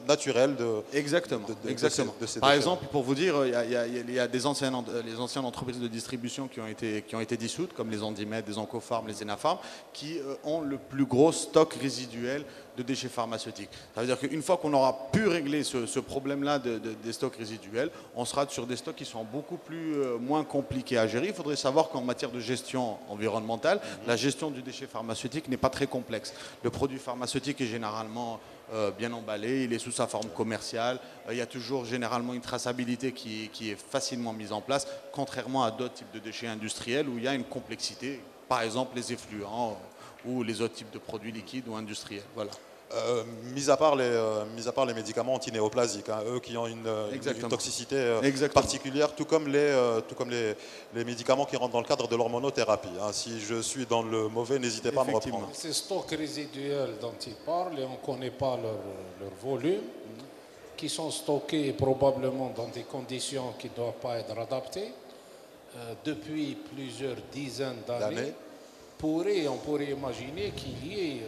naturelle de. Exactement. Exactement. De ces Par déchets. exemple, pour vous dire, il y a les anciennes entreprises de distribution qui ont été dissoutes, comme les Andimed, les Oncofarm, les Enafarm, qui ont le plus gros stock résiduel de déchets pharmaceutiques. Ça veut dire qu'une fois qu'on aura pu régler ce problème-là des stocks résiduels, on sera sur des stocks qui sont beaucoup moins compliqués à gérer. Il faudrait savoir qu'en matière de gestion environnementale, la gestion du déchet pharmaceutique n'est pas très complexe. Le produit pharmaceutique est généralement bien emballé, il est sous sa forme commerciale, il y a toujours généralement une traçabilité qui est facilement mise en place, contrairement à d'autres types de déchets industriels où il y a une complexité, par exemple les effluents ou les autres types de produits liquides ou industriels. Voilà. Mis à part les médicaments antinéoplasiques, eux qui ont une toxicité particulière, tout comme les médicaments qui rentrent dans le cadre de l'hormonothérapie. Si je suis dans le mauvais, n'hésitez pas à me reprendre. Ces stocks résiduels dont ils parlent, et on ne connaît pas leur volume, qui sont stockés probablement dans des conditions qui ne doivent pas être adaptées depuis plusieurs dizaines d'années. On pourrait imaginer qu'il y ait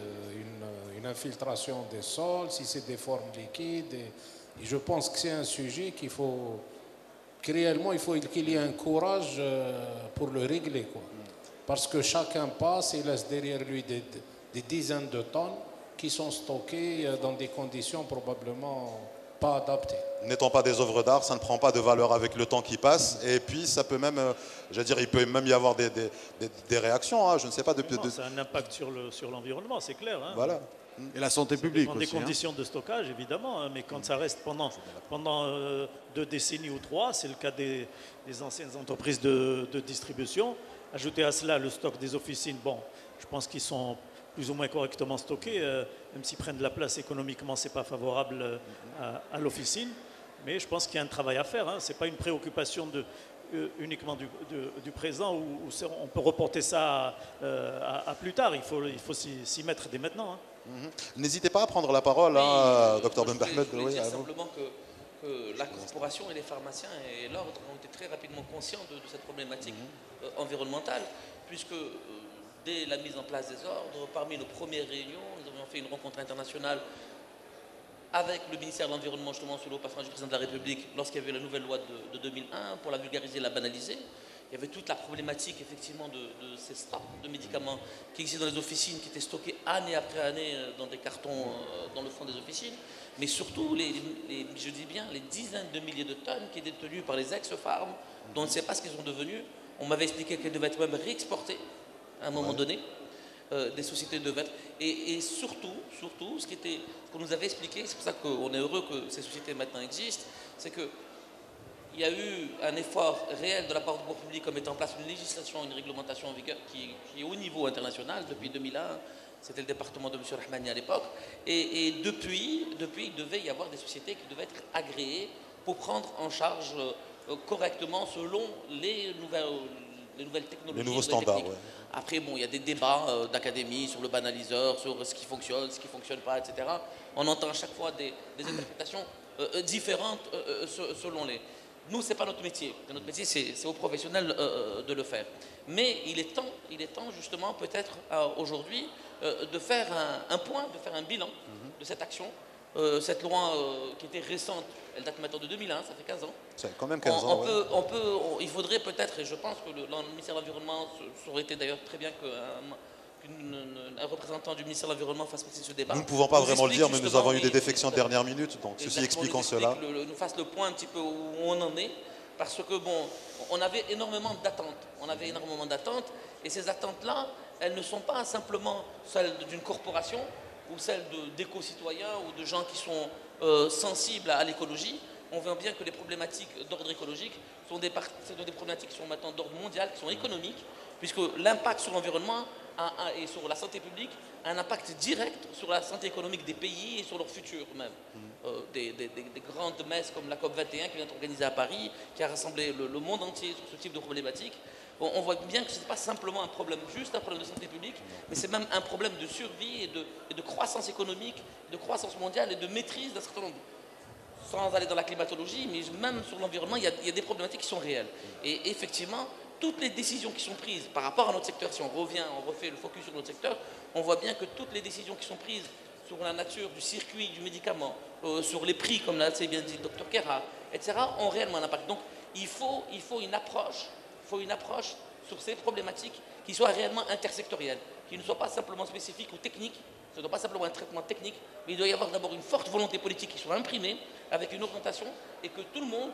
une infiltration des sols, si c'est des formes liquides. Et je pense que c'est un sujet qu'il faut réellement, il faut qu'il y ait un courage pour le régler, quoi. Parce que chacun passe et laisse derrière lui des dizaines de tonnes qui sont stockées dans des conditions probablement pas adaptées. N'étant pas des œuvres d'art, ça ne prend pas de valeur avec le temps qui passe. Et puis, ça peut même, il peut même y avoir des réactions. Je ne sais pas. Ça a un impact sur l'environnement, c'est clair. Voilà. Et la santé publique aussi. Des conditions de stockage, évidemment, mais quand ça reste pendant 2 décennies ou 3, c'est le cas des anciennes entreprises de distribution. Ajouter à cela le stock des officines, bon, je pense qu'ils sont plus ou moins correctement stockés, même s'ils prennent de la place économiquement, ce n'est pas favorable à l'officine. Mais je pense qu'il y a un travail à faire. Ce n'est pas une préoccupation uniquement du présent où on peut reporter ça à plus tard. Il faut s'y mettre dès maintenant. N'hésitez pas à prendre la parole, Dr Ben Ahmed. Je voulais dire simplement que la corporation et les pharmaciens et l'ordre ont été très rapidement conscients de cette problématique environnementale, puisque dès la mise en place des ordres, parmi nos premières réunions, nous avions fait une rencontre internationale avec le ministère de l'Environnement, justement sous le passage du président de la République, lorsqu'il y avait la nouvelle loi de 2001, pour la vulgariser et la banaliser. Il y avait toute la problématique, effectivement, de ces stocks de médicaments qui existaient dans les officines, qui étaient stockés année après année dans des cartons dans le fond des officines. Mais surtout, je dis bien, les dizaines de milliers de tonnes qui étaient détenues par les ex-pharm, dont on ne sait pas ce qu'ils sont devenus. On m'avait expliqué qu'elles devaient être même réexportées à un moment donné. Des sociétés devaient être. Et surtout, ce qu'on nous avait expliqué, c'est pour ça qu'on est heureux que ces sociétés maintenant existent, c'est que il y a eu un effort réel de la part du pouvoir public comme mettant en place une législation, une réglementation en vigueur qui est au niveau international depuis 2001. C'était le département de M. Rahmani à l'époque. Et depuis, il devait y avoir des sociétés qui devaient être agréées pour prendre en charge correctement selon les nouvelles technologies. Les nouveaux standards, ouais. Après, bon, il y a des débats d'académie sur le banaliseur, sur ce qui fonctionne, ce qui ne fonctionne pas, etc. On entend à chaque fois des interprétations différentes selon les... Nous, ce n'est pas notre métier. Notre métier, c'est aux professionnels de le faire. Mais il est temps justement, peut-être aujourd'hui, de faire un point, de faire un bilan de cette action. Cette loi qui était récente, elle date maintenant de 2001, ça fait 15 ans. C'est quand même 15 ans. Il faudrait peut-être, et je pense que le ministère de l'Environnement, ça aurait été d'ailleurs très bien qu'une un représentant du ministère de l'Environnement fasse partie de ce débat. Nous ne pouvons pas vraiment le dire, mais nous avons eu des défections de exactement, dernière minute, donc ceci expliquant cela. Nous fasse le point un petit peu où on en est, parce que bon, on avait énormément d'attentes. On avait énormément d'attentes, et ces attentes-là, elles ne sont pas simplement celles d'une corporation ou celles d'éco-citoyens ou de gens qui sont sensibles à l'écologie. On voit bien que les problématiques d'ordre écologique sont des problématiques qui sont maintenant d'ordre mondial, qui sont économiques, puisque l'impact sur l'environnement et sur la santé publique a un impact direct sur la santé économique des pays et sur leur futur même. Des grandes messes comme la COP21 qui vient d'être organisée à Paris, qui a rassemblé le monde entier sur ce type de problématique. On voit bien que ce n'est pas simplement un problème juste, un problème de santé publique, mais c'est même un problème de survie et de croissance économique, de croissance mondiale et de maîtrise d'un certain nombre. Sans aller dans la climatologie, mais même sur l'environnement, il y a des problématiques qui sont réelles. Et effectivement, toutes les décisions qui sont prises par rapport à notre secteur, si on refait le focus sur notre secteur, on voit bien que toutes les décisions qui sont prises sur la nature du circuit du médicament, sur les prix, comme l'a assez bien dit le Dr Kera, etc., ont réellement un impact. Donc il faut une approche sur ces problématiques qui soit réellement intersectorielle, qui ne soit pas simplement spécifique ou technique. Ce ne doit pas simplement un traitement technique, mais il doit y avoir d'abord une forte volonté politique qui soit imprimée, avec une orientation, et que tout le monde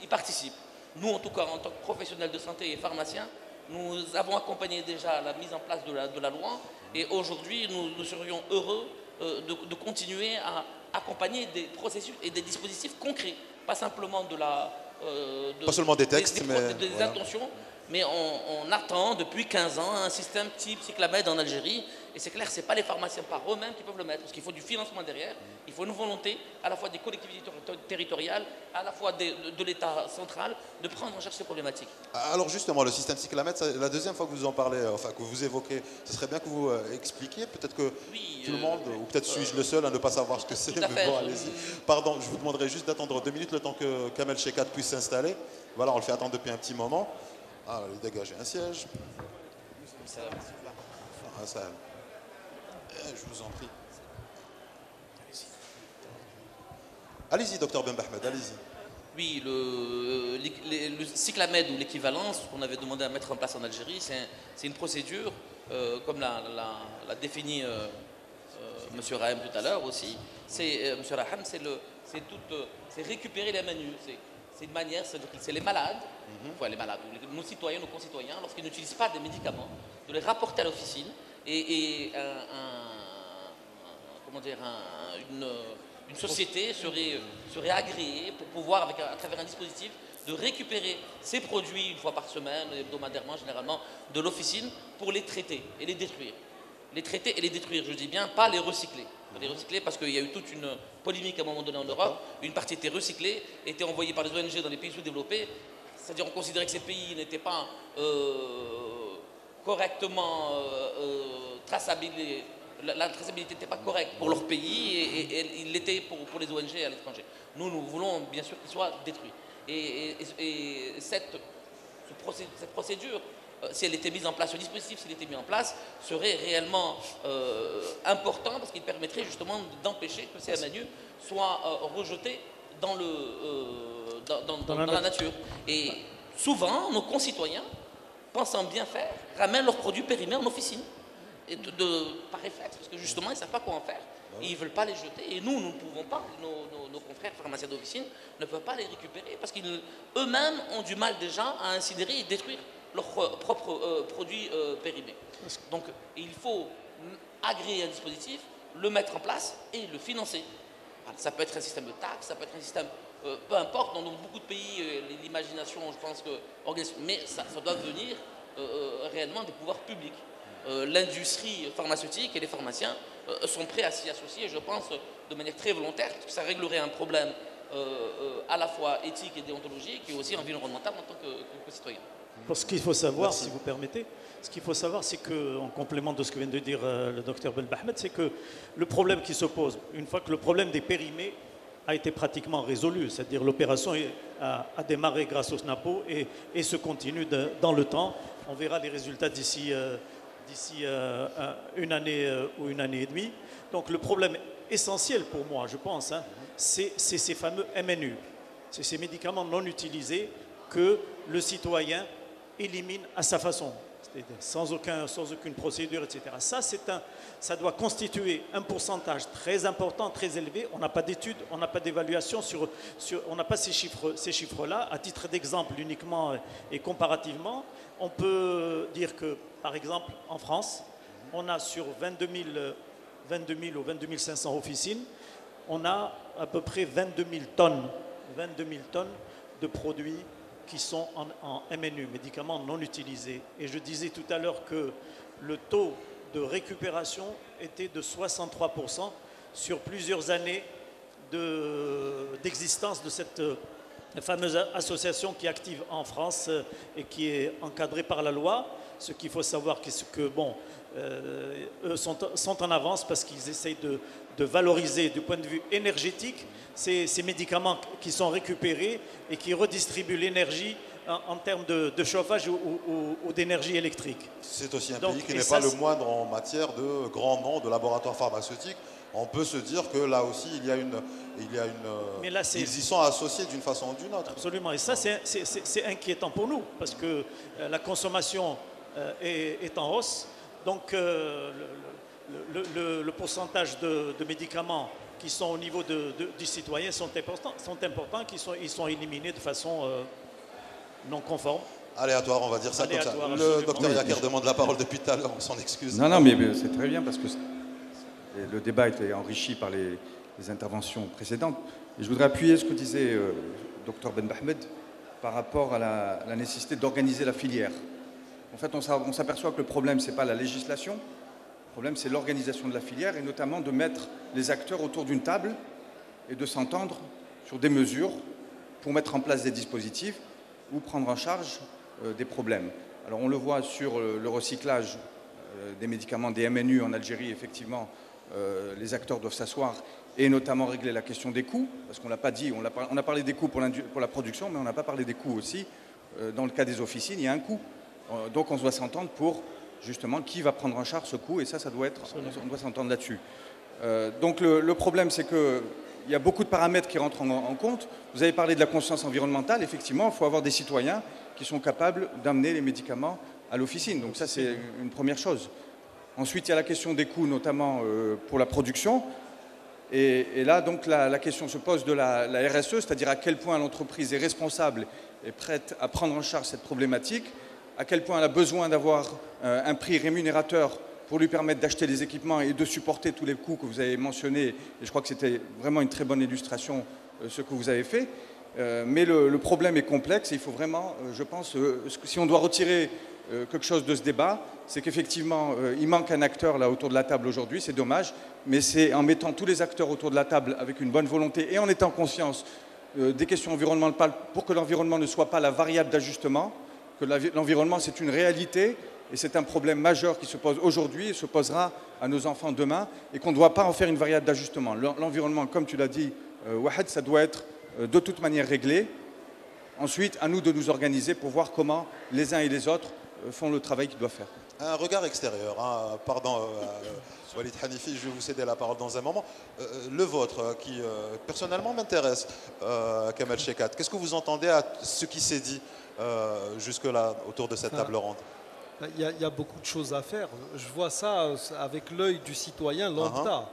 y participe. Nous, en tout cas, en tant que professionnels de santé et pharmaciens, nous avons accompagné déjà la mise en place de la loi, et aujourd'hui, nous serions heureux de continuer à accompagner des processus et des dispositifs concrets, pas simplement pas seulement des textes, mais des intentions, mais on attend depuis 15 ans un système type Cyclamed en Algérie, et c'est clair, ce n'est pas les pharmaciens par eux-mêmes qui peuvent le mettre, parce qu'il faut du financement derrière, il faut une volonté à la fois des collectivités territoriales, à la fois de l'État central, de prendre en charge ces problématiques. Alors justement, le système Cyclamed, la deuxième fois que vous en parlez, enfin que vous évoquez, ce serait bien que vous expliquiez, peut-être que tout le monde, ou peut-être suis-je le seul à ne pas savoir ce que c'est, mais bon, allez-y. Pardon, je vous demanderai juste d'attendre 2 minutes le temps que Kamel Shekat puisse s'installer. Voilà, on le fait attendre depuis un petit moment. Ah, il dégager un siège. Ça. Je vous en prie. Allez-y, docteur Ben Bahmed, allez-y. Oui, le Cyclamed ou l'équivalence qu'on avait demandé à mettre en place en Algérie, c'est une procédure, comme l'a défini M. Rahim tout à l'heure aussi. M. Rahim, c'est récupérer les menus. C'est une manière, c'est les malades, nos citoyens, nos concitoyens, lorsqu'ils n'utilisent pas des médicaments, de les rapporter à l'officine et une société serait agréée pour pouvoir, à travers un dispositif, de récupérer ces produits une fois par semaine, hebdomadairement généralement, de l'officine pour les traiter et les détruire. Les traiter et les détruire, je dis bien, pas les recycler. Les recycler parce qu'il y a eu toute une polémique à un moment donné en Europe. Une partie était recyclée, était envoyée par les ONG dans les pays sous-développés. C'est-à-dire on considérait que ces pays n'étaient pas correctement traçables. La traçabilité n'était pas correcte pour leur pays et il l'était pour les ONG à l'étranger. Nous voulons bien sûr qu'ils soient détruits. Et cette procédure, si elle était mise en place, ce dispositif, s'il était mis en place, serait réellement important parce qu'il permettrait justement d'empêcher que ces MNU soient rejetés dans la nature. Et souvent, nos concitoyens, pensant bien faire, ramènent leurs produits périmés en officine. Et par réflexe, parce que justement, ils ne savent pas quoi en faire. Et ils ne veulent pas les jeter. Et nous ne pouvons pas, nos confrères pharmaciens d'officine ne peuvent pas les récupérer parce qu'eux-mêmes ont du mal déjà à incinérer et détruire leurs propres produits périmés. Donc il faut agréer un dispositif, le mettre en place et le financer. Alors, ça peut être un système de taxes, ça peut être un système, peu importe, dans beaucoup de pays, l'imagination, je pense que... Mais ça doit venir réellement des pouvoirs publics. L'industrie pharmaceutique et les pharmaciens sont prêts à s'y associer, je pense, de manière très volontaire, parce que ça réglerait un problème à la fois éthique et déontologique et aussi environnemental en tant que citoyen. Ce qu'il faut savoir, si vous permettez, ce qu'il faut savoir, c'est qu'en complément de ce que vient de dire le docteur Ben Bahmed, c'est que le problème qui se pose, une fois que le problème des périmés a été pratiquement résolu, c'est-à-dire l'opération a démarré grâce au SNAPO et se continue dans le temps, on verra les résultats d'ici une année ou une année et demie. Donc le problème essentiel pour moi, je pense, c'est ces fameux MNU, c'est ces médicaments non utilisés que le citoyen élimine à sa façon. c'est-à-dire sans aucune procédure, etc. Ça doit constituer un pourcentage très important, très élevé. On n'a pas d'études, on n'a pas d'évaluation, on n'a pas ces chiffres-là. À titre d'exemple uniquement et comparativement, on peut dire que, par exemple, en France, on a sur 22 000 ou 22 500 officines, on a à peu près 22 000 tonnes de produits qui sont en MNU, médicaments non utilisés. Et je disais tout à l'heure que le taux de récupération était de 63% sur plusieurs années d'existence de cette fameuse association qui est active en France et qui est encadrée par la loi. Ce qu'il faut savoir, c'est que eux sont en avance parce qu'ils essayent de valoriser du point de vue énergétique ces médicaments qui sont récupérés et qui redistribuent l'énergie en termes de chauffage ou d'énergie électrique. C'est aussi un pays qui n'est pas le moindre en matière de grands noms de laboratoires pharmaceutiques. On peut se dire que là aussi, mais là, ils y sont associés d'une façon ou d'une autre. Absolument. Et ça, c'est inquiétant pour nous parce que la consommation est en hausse. Donc, le pourcentage de médicaments qui sont au niveau du citoyen sont importants, ils sont éliminés de façon non conforme. Aléatoire, on va dire ça comme ça. Le docteur Yaker demande la parole depuis tout à l'heure, on s'en excuse. Non, mais c'est très bien parce que le débat était enrichi par les interventions précédentes. Et je voudrais appuyer ce que disait Dr Ben Bahmed par rapport à la nécessité d'organiser la filière. En fait, on s'aperçoit que le problème, ce n'est pas la législation, le problème, c'est l'organisation de la filière et notamment de mettre les acteurs autour d'une table et de s'entendre sur des mesures pour mettre en place des dispositifs ou prendre en charge des problèmes. Alors, on le voit sur le recyclage des médicaments, des MNU en Algérie, effectivement, les acteurs doivent s'asseoir et notamment régler la question des coûts, parce qu'on ne l'a pas dit, on a parlé des coûts pour la production, mais on n'a pas parlé des coûts aussi. Dans le cas des officines, il y a un coût. Donc on doit s'entendre pour justement qui va prendre en charge ce coût, et ça doit être, on doit s'entendre là-dessus. Donc le problème, c'est qu'il y a beaucoup de paramètres qui rentrent en compte. Vous avez parlé de la conscience environnementale, effectivement, il faut avoir des citoyens qui sont capables d'amener les médicaments à l'officine. Donc ça, c'est une première chose. Ensuite, il y a la question des coûts, notamment pour la production. Et là, donc, la question se pose de la RSE, c'est-à-dire à quel point l'entreprise est responsable et prête à prendre en charge cette problématique, à quel point elle a besoin d'avoir un prix rémunérateur pour lui permettre d'acheter les équipements et de supporter tous les coûts que vous avez mentionnés. Et je crois que c'était vraiment une très bonne illustration, ce que vous avez fait. Mais le problème est complexe et il faut vraiment, je pense, si on doit retirer quelque chose de ce débat, c'est qu'effectivement, il manque un acteur là autour de la table aujourd'hui, c'est dommage, mais c'est en mettant tous les acteurs autour de la table avec une bonne volonté et en étant conscience des questions environnementales pour que l'environnement ne soit pas la variable d'ajustement, que l'environnement c'est une réalité et c'est un problème majeur qui se pose aujourd'hui et se posera à nos enfants demain et qu'on ne doit pas en faire une variable d'ajustement. L'environnement, comme tu l'as dit, Wahed, ça doit être de toute manière réglé. Ensuite, à nous de nous organiser pour voir comment les uns et les autres font le travail qu'ils doivent faire. Un regard extérieur, hein. Pardon Walid Hanifi, je vais vous céder la parole dans un moment. Le vôtre, qui personnellement m'intéresse, Kamel Shekat, qu'est-ce que vous entendez à ce qui s'est dit jusque-là autour de cette table ronde? Il y a beaucoup de choses à faire. Je vois ça avec l'œil du citoyen lambda.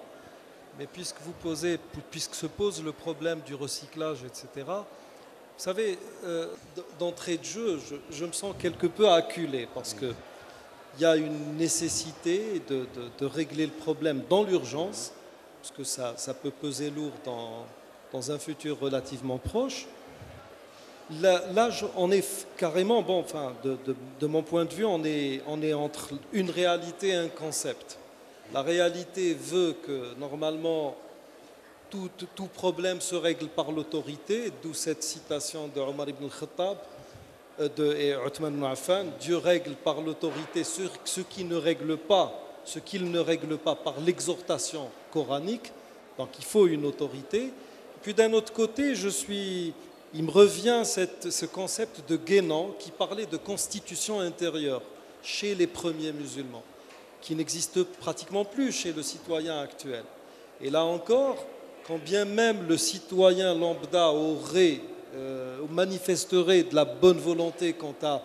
Mais puisque se pose le problème du recyclage, etc., vous savez, d'entrée de jeu, je me sens quelque peu acculé parce qu'il y a une nécessité de régler le problème dans l'urgence, parce que ça peut peser lourd dans un futur relativement proche. Là, on est carrément, bon, enfin, de mon point de vue, on est entre une réalité et un concept. La réalité veut que, normalement, tout problème se règle par l'autorité, d'où cette citation de Omar ibn al-Khattab et Uthman ibn Affan, Dieu règle par l'autorité ce qu'il ne règle pas par l'exhortation coranique, donc il faut une autorité. Et puis d'un autre côté, il me revient ce concept de Guénan qui parlait de constitution intérieure chez les premiers musulmans, qui n'existe pratiquement plus chez le citoyen actuel. Et là encore, quand bien même le citoyen lambda manifesterait de la bonne volonté quant à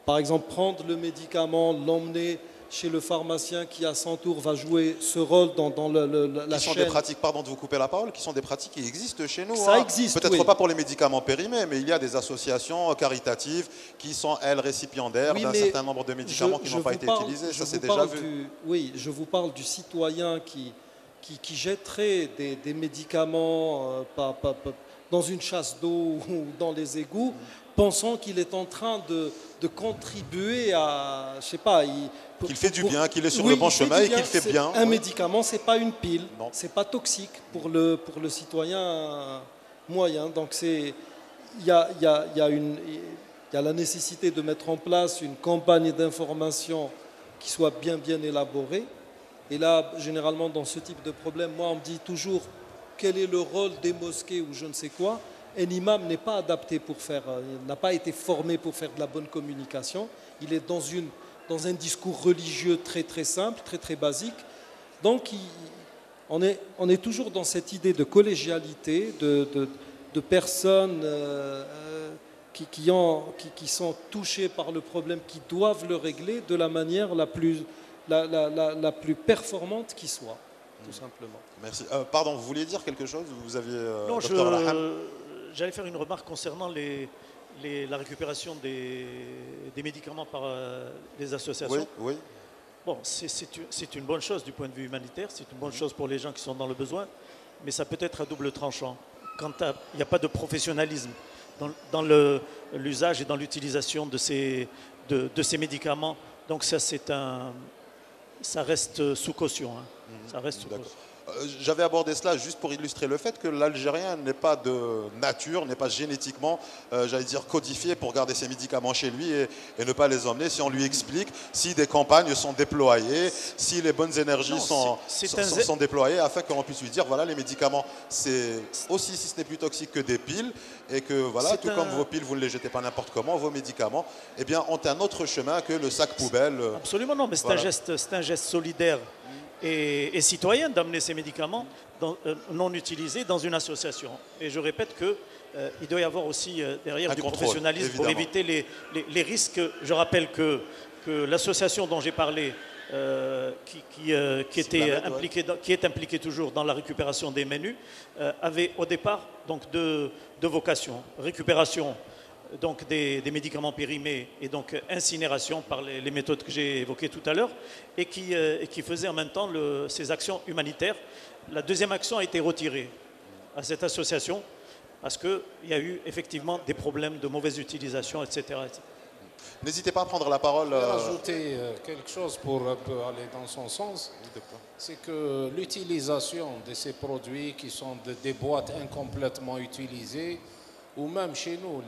par exemple, prendre le médicament, l'emmener chez le pharmacien qui, à son tour, va jouer ce rôle dans la Qui sont chaîne. des pratiques, pardon de vous couper la parole, qui sont des pratiques qui existent chez nous. Ça existe, peut-être oui. pas pour les médicaments périmés, mais il y a des associations caritatives qui sont, elles, récipiendaires Oui, d'un mais certain nombre de médicaments qui n'ont pas été utilisés. Ça, c'est déjà vu. Oui, je vous parle du citoyen qui jetterait des médicaments dans une chasse d'eau ou dans les égouts, pensant qu'il est en train de contribuer à, je sais pas, qu'il fait du bien, qu'il est sur le bon chemin et qu'il fait bien. Un médicament, c'est pas une pile, Non. c'est pas toxique pour le citoyen moyen. Donc il y a la nécessité de mettre en place une campagne d'information qui soit bien élaborée. Et là, généralement, dans ce type de problème, moi, on me dit toujours quel est le rôle des mosquées ou je ne sais quoi. Un imam n'est pas adapté pour faire, il n'a pas été formé pour faire de la bonne communication. Il est dans un discours religieux très simple, très basique. Donc, on est toujours dans cette idée de collégialité, de personnes qui sont touchées par le problème, qui doivent le régler de la manière la plus performante qui soit, tout simplement. Merci. Pardon, vous vouliez dire quelque chose? Vous aviez. Non, j'allais faire une remarque concernant la récupération des médicaments par les associations. Oui. Bon, c'est une bonne chose du point de vue humanitaire, c'est une bonne chose pour les gens qui sont dans le besoin, mais ça peut être à double tranchant. Quand il n'y a pas de professionnalisme dans l'usage et dans l'utilisation de ces médicaments, donc ça reste sous caution. Ça reste sous caution. J'avais abordé cela juste pour illustrer le fait que l'Algérien n'est pas de nature, n'est pas génétiquement, j'allais dire, codifié pour garder ses médicaments chez lui et ne pas les emmener. Si on lui explique, si des campagnes sont déployées, si les bonnes énergies sont déployées, afin qu'on puisse lui dire, voilà, les médicaments, c'est aussi, si ce n'est plus toxique que des piles, et que voilà, tout comme vos piles, vous ne les jetez pas n'importe comment, vos médicaments, eh bien, ont un autre chemin que le sac poubelle. Absolument non, mais c'est un geste solidaire et citoyen d'amener ces médicaments non utilisés dans une association. Et je répète qu'il doit y avoir aussi derrière du professionnalisme pour éviter les risques. Je rappelle que l'association dont j'ai parlé, qui est impliquée toujours dans la récupération des menus, avait au départ donc deux vocations. Récupération donc des médicaments périmés et donc incinération par les méthodes que j'ai évoquées tout à l'heure et qui faisait en même temps ces actions humanitaires. La deuxième action a été retirée à cette association parce qu'il y a eu effectivement des problèmes de mauvaise utilisation, etc. N'hésitez pas à prendre la parole. Je vais rajouter quelque chose pour un peu aller dans son sens. C'est que l'utilisation de ces produits qui sont des boîtes incomplètement utilisées, ou même chez nous,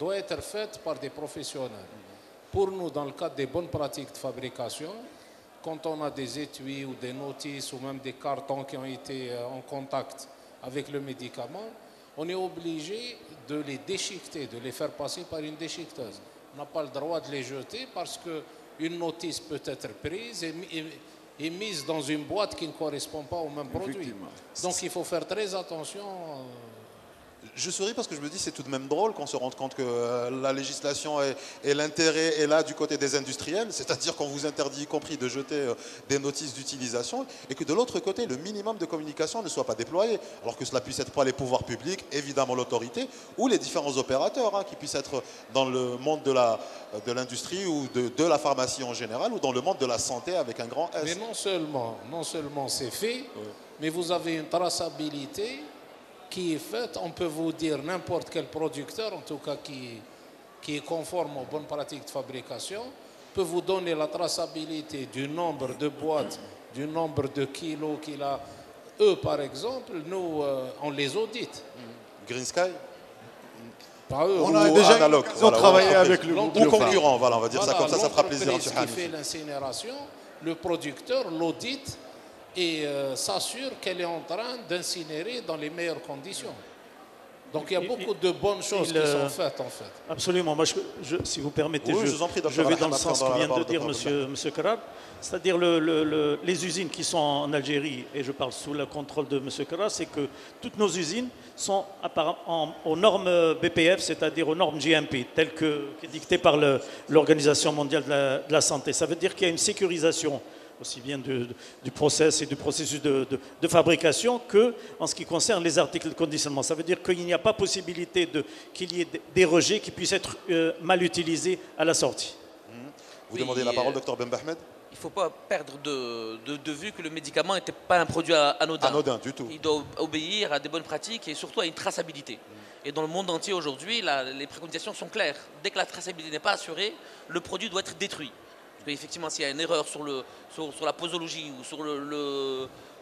doit être faite par des professionnels. Pour nous, dans le cadre des bonnes pratiques de fabrication, quand on a des étuis ou des notices ou même des cartons qui ont été en contact avec le médicament, on est obligé de les déchiqueter, de les faire passer par une déchiqueteuse. On n'a pas le droit de les jeter parce qu'une notice peut être prise et mise dans une boîte qui ne correspond pas au même produit. Donc il faut faire très attention. Je souris parce que je me dis c'est tout de même drôle qu'on se rende compte que la législation et l'intérêt est là du côté des industriels, c'est-à-dire qu'on vous interdit y compris de jeter des notices d'utilisation et que de l'autre côté le minimum de communication ne soit pas déployé, alors que cela puisse être par les pouvoirs publics, évidemment l'autorité ou les différents opérateurs qui puissent être dans le monde de l'industrie ou de la pharmacie en général ou dans le monde de la santé avec un grand S. Mais non seulement c'est fait, mais vous avez une traçabilité qui est faite, on peut vous dire n'importe quel producteur, en tout cas qui est conforme aux bonnes pratiques de fabrication, peut vous donner la traçabilité du nombre de boîtes, du nombre de kilos qu'il a. Eux, par exemple, nous, on les audite. Green Sky Pas eux. On a déjà analogue, travaillé avec le ou concurrent, voilà, on va dire ça comme ça fera plaisir à l'entreprise qui fait l'incinération, le producteur l'audite et s'assure qu'elle est en train d'incinérer dans les meilleures conditions. Donc il y a beaucoup de bonnes choses qui sont faites en fait. Absolument. Moi, si vous permettez, oui, je vais dans le sens que vient de dire Monsieur Kerar. C'est-à-dire les usines qui sont en Algérie, et je parle sous le contrôle de Monsieur Kerar, c'est que toutes nos usines sont aux normes BPF, c'est-à-dire aux normes GMP, telles que dictées par l'Organisation mondiale de la santé. Ça veut dire qu'il y a une sécurisation aussi bien du process et du processus de fabrication que en ce qui concerne les articles de conditionnement. Ça veut dire qu'il n'y a pas possibilité qu'il y ait des rejets qui puissent être mal utilisés à la sortie. Vous demandez la parole, Dr Ben Ahmed? Il ne faut pas perdre de vue que le médicament n'était pas un produit anodin. Anodin, du tout. Il doit obéir à des bonnes pratiques et surtout à une traçabilité. Et dans le monde entier aujourd'hui, les préconisations sont claires. Dès que la traçabilité n'est pas assurée, le produit doit être détruit. Parce qu'effectivement, s'il y a une erreur sur la posologie ou sur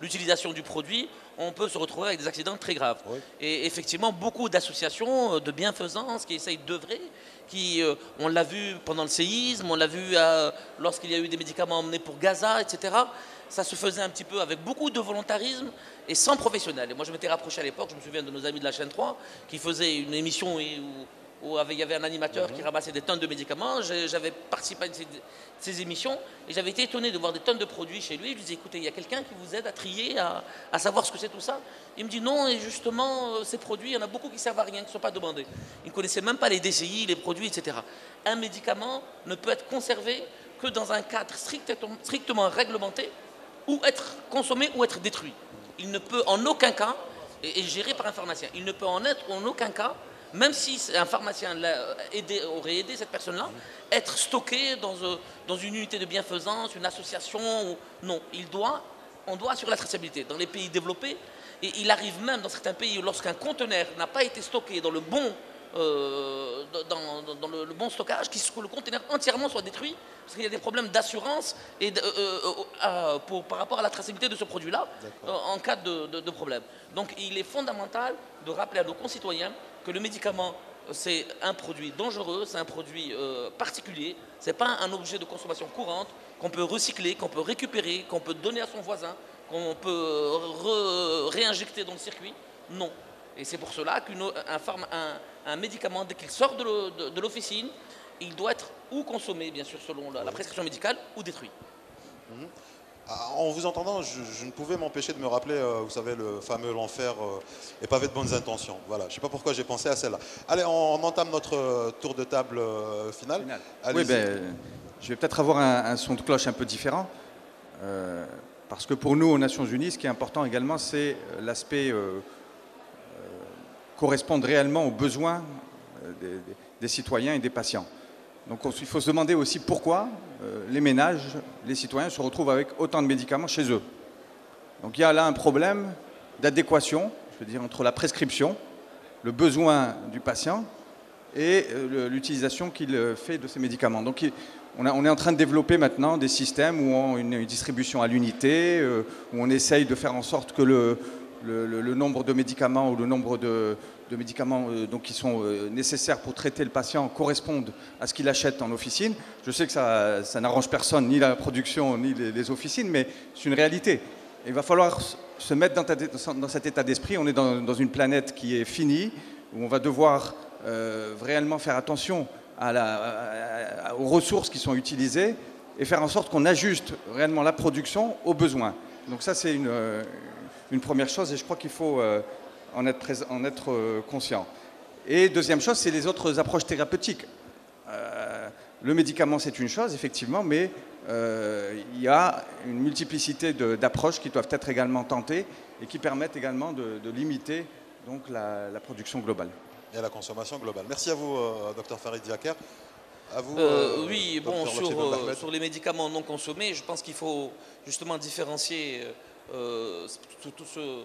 l'utilisation du produit, on peut se retrouver avec des accidents très graves. Oui. Et effectivement, beaucoup d'associations de bienfaisance qui essayent d'œuvrer, on l'a vu pendant le séisme, on l'a vu lorsqu'il y a eu des médicaments emmenés pour Gaza, etc. Ça se faisait un petit peu avec beaucoup de volontarisme et sans professionnel. Et moi, je m'étais rapproché à l'époque, je me souviens de nos amis de la chaîne 3, qui faisaient une émission où il y avait un animateur qui ramassait des tonnes de médicaments. J'avais participé à ces émissions et j'avais été étonné de voir des tonnes de produits chez lui. Je lui disais, écoutez, il y a quelqu'un qui vous aide à trier, à savoir ce que c'est tout ça. Il me dit non, et justement, ces produits, il y en a beaucoup qui ne servent à rien, qui ne sont pas demandés. Il ne connaissait même pas les DCI, les produits, etc. Un médicament ne peut être conservé que dans un cadre strictement réglementé, ou être consommé ou être détruit. Il ne peut en aucun cas, et géré par un pharmacien, il ne peut en être en aucun cas, même si un pharmacien aurait aidé cette personne-là, être stocké dans une unité de bienfaisance, une association. Non, on doit assurer la traçabilité. Dans les pays développés, et il arrive même dans certains pays où lorsqu'un conteneur n'a pas été stocké dans le bon, dans le bon stockage, que le conteneur entièrement soit détruit, parce qu'il y a des problèmes d'assurance par rapport à la traçabilité de ce produit-là, en cas de problème. Donc il est fondamental de rappeler à nos concitoyens que le médicament, c'est un produit dangereux, c'est un produit particulier, ce n'est pas un objet de consommation courante qu'on peut recycler, qu'on peut récupérer, qu'on peut donner à son voisin, qu'on peut réinjecter dans le circuit. Non. Et c'est pour cela qu'un médicament, dès qu'il sort de l'officine, il doit être ou consommé, bien sûr, selon la prescription médicale, ou détruit. En vous entendant, je ne pouvais m'empêcher de me rappeler, vous savez, le fameux l'enfer est pavé de bonnes intentions. Voilà, je ne sais pas pourquoi j'ai pensé à celle-là. Allez, on entame notre tour de table final. Oui, je vais peut-être avoir un son de cloche un peu différent. Parce que pour nous, aux Nations Unies, ce qui est important également, c'est l'aspect correspondre réellement aux besoins des citoyens et des patients. Donc il faut se demander aussi pourquoi les ménages, les citoyens se retrouvent avec autant de médicaments chez eux. Donc il y a là un problème d'adéquation, je veux dire, entre la prescription, le besoin du patient et l'utilisation qu'il fait de ces médicaments. Donc on est en train de développer maintenant des systèmes où on a une distribution à l'unité, où on essaye de faire en sorte que le nombre de médicaments ou le nombre de médicaments qui sont nécessaires pour traiter le patient correspondent à ce qu'il achète en officine. Je sais que ça n'arrange personne, ni la production, ni les officines, mais c'est une réalité. Il va falloir se mettre dans cet état d'esprit. On est dans une planète qui est finie, où on va devoir réellement faire attention aux ressources qui sont utilisées et faire en sorte qu'on ajuste réellement la production aux besoins. Donc ça, c'est une première chose et je crois qu'il faut en être conscient. Et deuxième chose, c'est les autres approches thérapeutiques. Le médicament, c'est une chose, effectivement, mais il y a une multiplicité d'approches qui doivent être également tentées et qui permettent également de limiter donc, la production globale. Et la consommation globale. Merci à vous, Dr Farid Diaker. À vous, oui, bon, sur les médicaments non consommés, je pense qu'il faut justement différencier tout ce...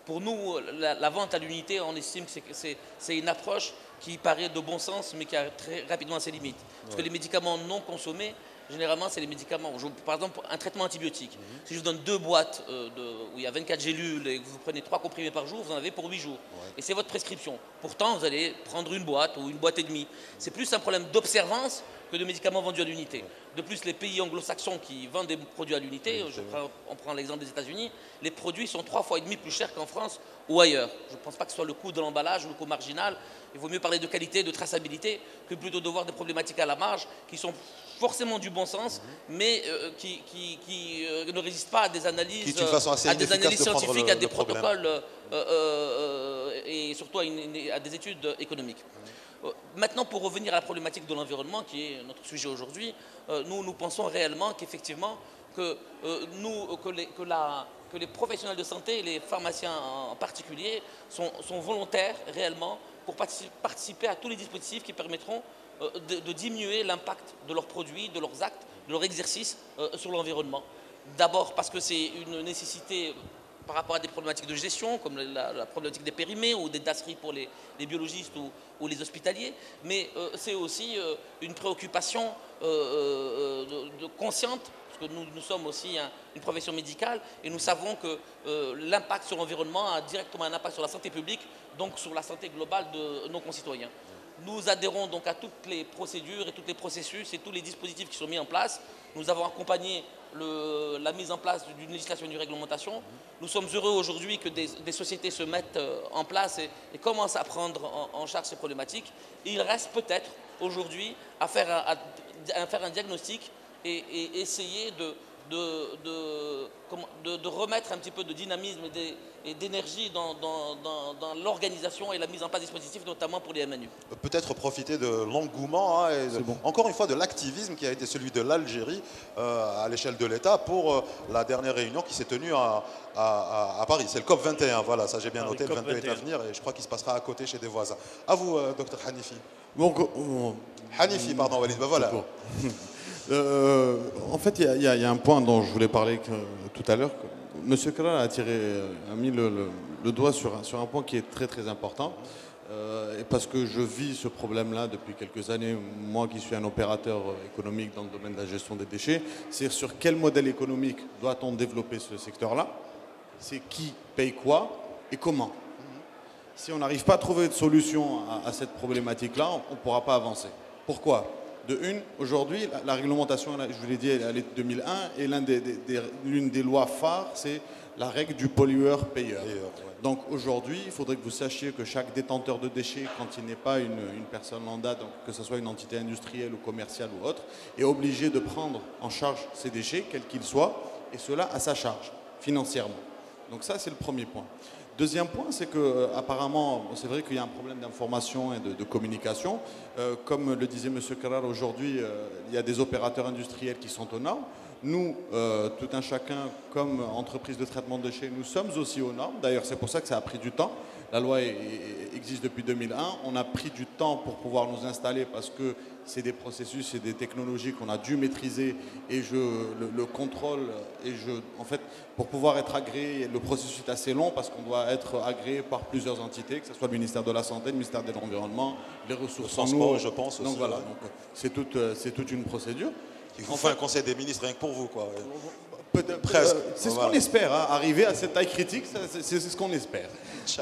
Pour nous, la vente à l'unité, on estime que c'est une approche qui paraît de bon sens, mais qui a très rapidement ses limites. Parce que les médicaments non consommés, généralement, c'est les médicaments. Par exemple, un traitement antibiotique. Si je vous donne 2 boîtes où il y a 24 gélules et que vous prenez 3 comprimés par jour, vous en avez pour 8 jours. Ouais. Et c'est votre prescription. Pourtant, vous allez prendre une boîte ou une boîte et demie. C'est plus un problème d'observance que de médicaments vendus à l'unité. De plus, les pays anglo-saxons qui vendent des produits à l'unité, on prend l'exemple des États-Unis, les produits sont 3,5 fois plus chers qu'en France ou ailleurs. Je ne pense pas que ce soit le coût de l'emballage ou le coût marginal. Il vaut mieux parler de qualité, de traçabilité, que plutôt de voir des problématiques à la marge qui sont forcément du bon sens, mais qui ne résistent pas à des analyses, scientifiques, à des protocoles et surtout à des études économiques. Maintenant, pour revenir à la problématique de l'environnement, qui est notre sujet aujourd'hui, nous pensons réellement qu'effectivement, que les professionnels de santé, les pharmaciens en particulier, sont volontaires réellement pour participer à tous les dispositifs qui permettront de diminuer l'impact de leurs produits, de leurs actes, de leur exercice sur l'environnement. D'abord parce que c'est une nécessité par rapport à des problématiques de gestion, comme la problématique des périmés ou des dasseries pour les biologistes ou les hospitaliers, mais c'est aussi une préoccupation consciente, parce que nous sommes aussi une profession médicale, et nous savons que l'impact sur l'environnement a directement un impact sur la santé publique, donc sur la santé globale de nos concitoyens. Nous adhérons donc à toutes les procédures et tous les processus et tous les dispositifs qui sont mis en place. Nous avons accompagné la mise en place d'une législation et d'une réglementation. Nous sommes heureux aujourd'hui que des sociétés se mettent en place et commencent à prendre en charge ces problématiques. Et il reste peut-être aujourd'hui à faire un diagnostic et essayer de remettre un petit peu de dynamisme et d'énergie dans l'organisation et la mise en place des dispositifs, notamment pour les MNU. Peut-être profiter de l'engouement et encore une fois de l'activisme qui a été celui de l'Algérie à l'échelle de l'État pour la dernière réunion qui s'est tenue à Paris. C'est le COP 21, voilà, ça j'ai bien noté, le 22 est à venir et je crois qu'il se passera à côté chez des voisins. À vous, docteur Hanifi. Hanifi, pardon, Walid, ben voilà. En fait, il y a un point dont je voulais parler tout à l'heure. Monsieur Kral a mis le doigt sur un point qui est très très important. Et parce que je vis ce problème-là depuis quelques années, moi qui suis un opérateur économique dans le domaine de la gestion des déchets, c'est sur quel modèle économique doit-on développer ce secteur-là, c'est qui paye quoi et comment. Si on n'arrive pas à trouver de solution à cette problématique-là, on ne pourra pas avancer. Pourquoi ? De une, aujourd'hui, la réglementation, je vous l'ai dit, elle est de 2001, et l'une des lois phares, c'est la règle du pollueur-payeur. Donc aujourd'hui, il faudrait que vous sachiez que chaque détenteur de déchets, quand il n'est pas une personne lambda, donc que ce soit une entité industrielle ou commerciale ou autre, est obligé de prendre en charge ses déchets, quels qu'ils soient, et cela à sa charge, financièrement. Donc ça, c'est le premier point. Deuxième point, c'est que apparemment, c'est vrai qu'il y a un problème d'information et de communication. Comme le disait M. Carrar, aujourd'hui, il y a des opérateurs industriels qui sont aux normes. Nous, tout un chacun, comme entreprise de traitement de déchets, nous sommes aussi aux normes. D'ailleurs, c'est pour ça que ça a pris du temps. La loi existe depuis 2001. On a pris du temps pour pouvoir nous installer parce que c'est des processus et des technologies qu'on a dû maîtriser et le contrôle. En fait, pour pouvoir être agréé, le processus est assez long parce qu'on doit être agréé par plusieurs entités, que ce soit le ministère de la Santé, le ministère de l'Environnement, les ressources en eau. Je pense aussi. Donc voilà, c'est toute une procédure. Il vous fait un conseil des ministres rien que pour vous, quoi. Presque. C'est ce qu'on espère, hein. Arriver à cette taille critique, c'est ce qu'on espère.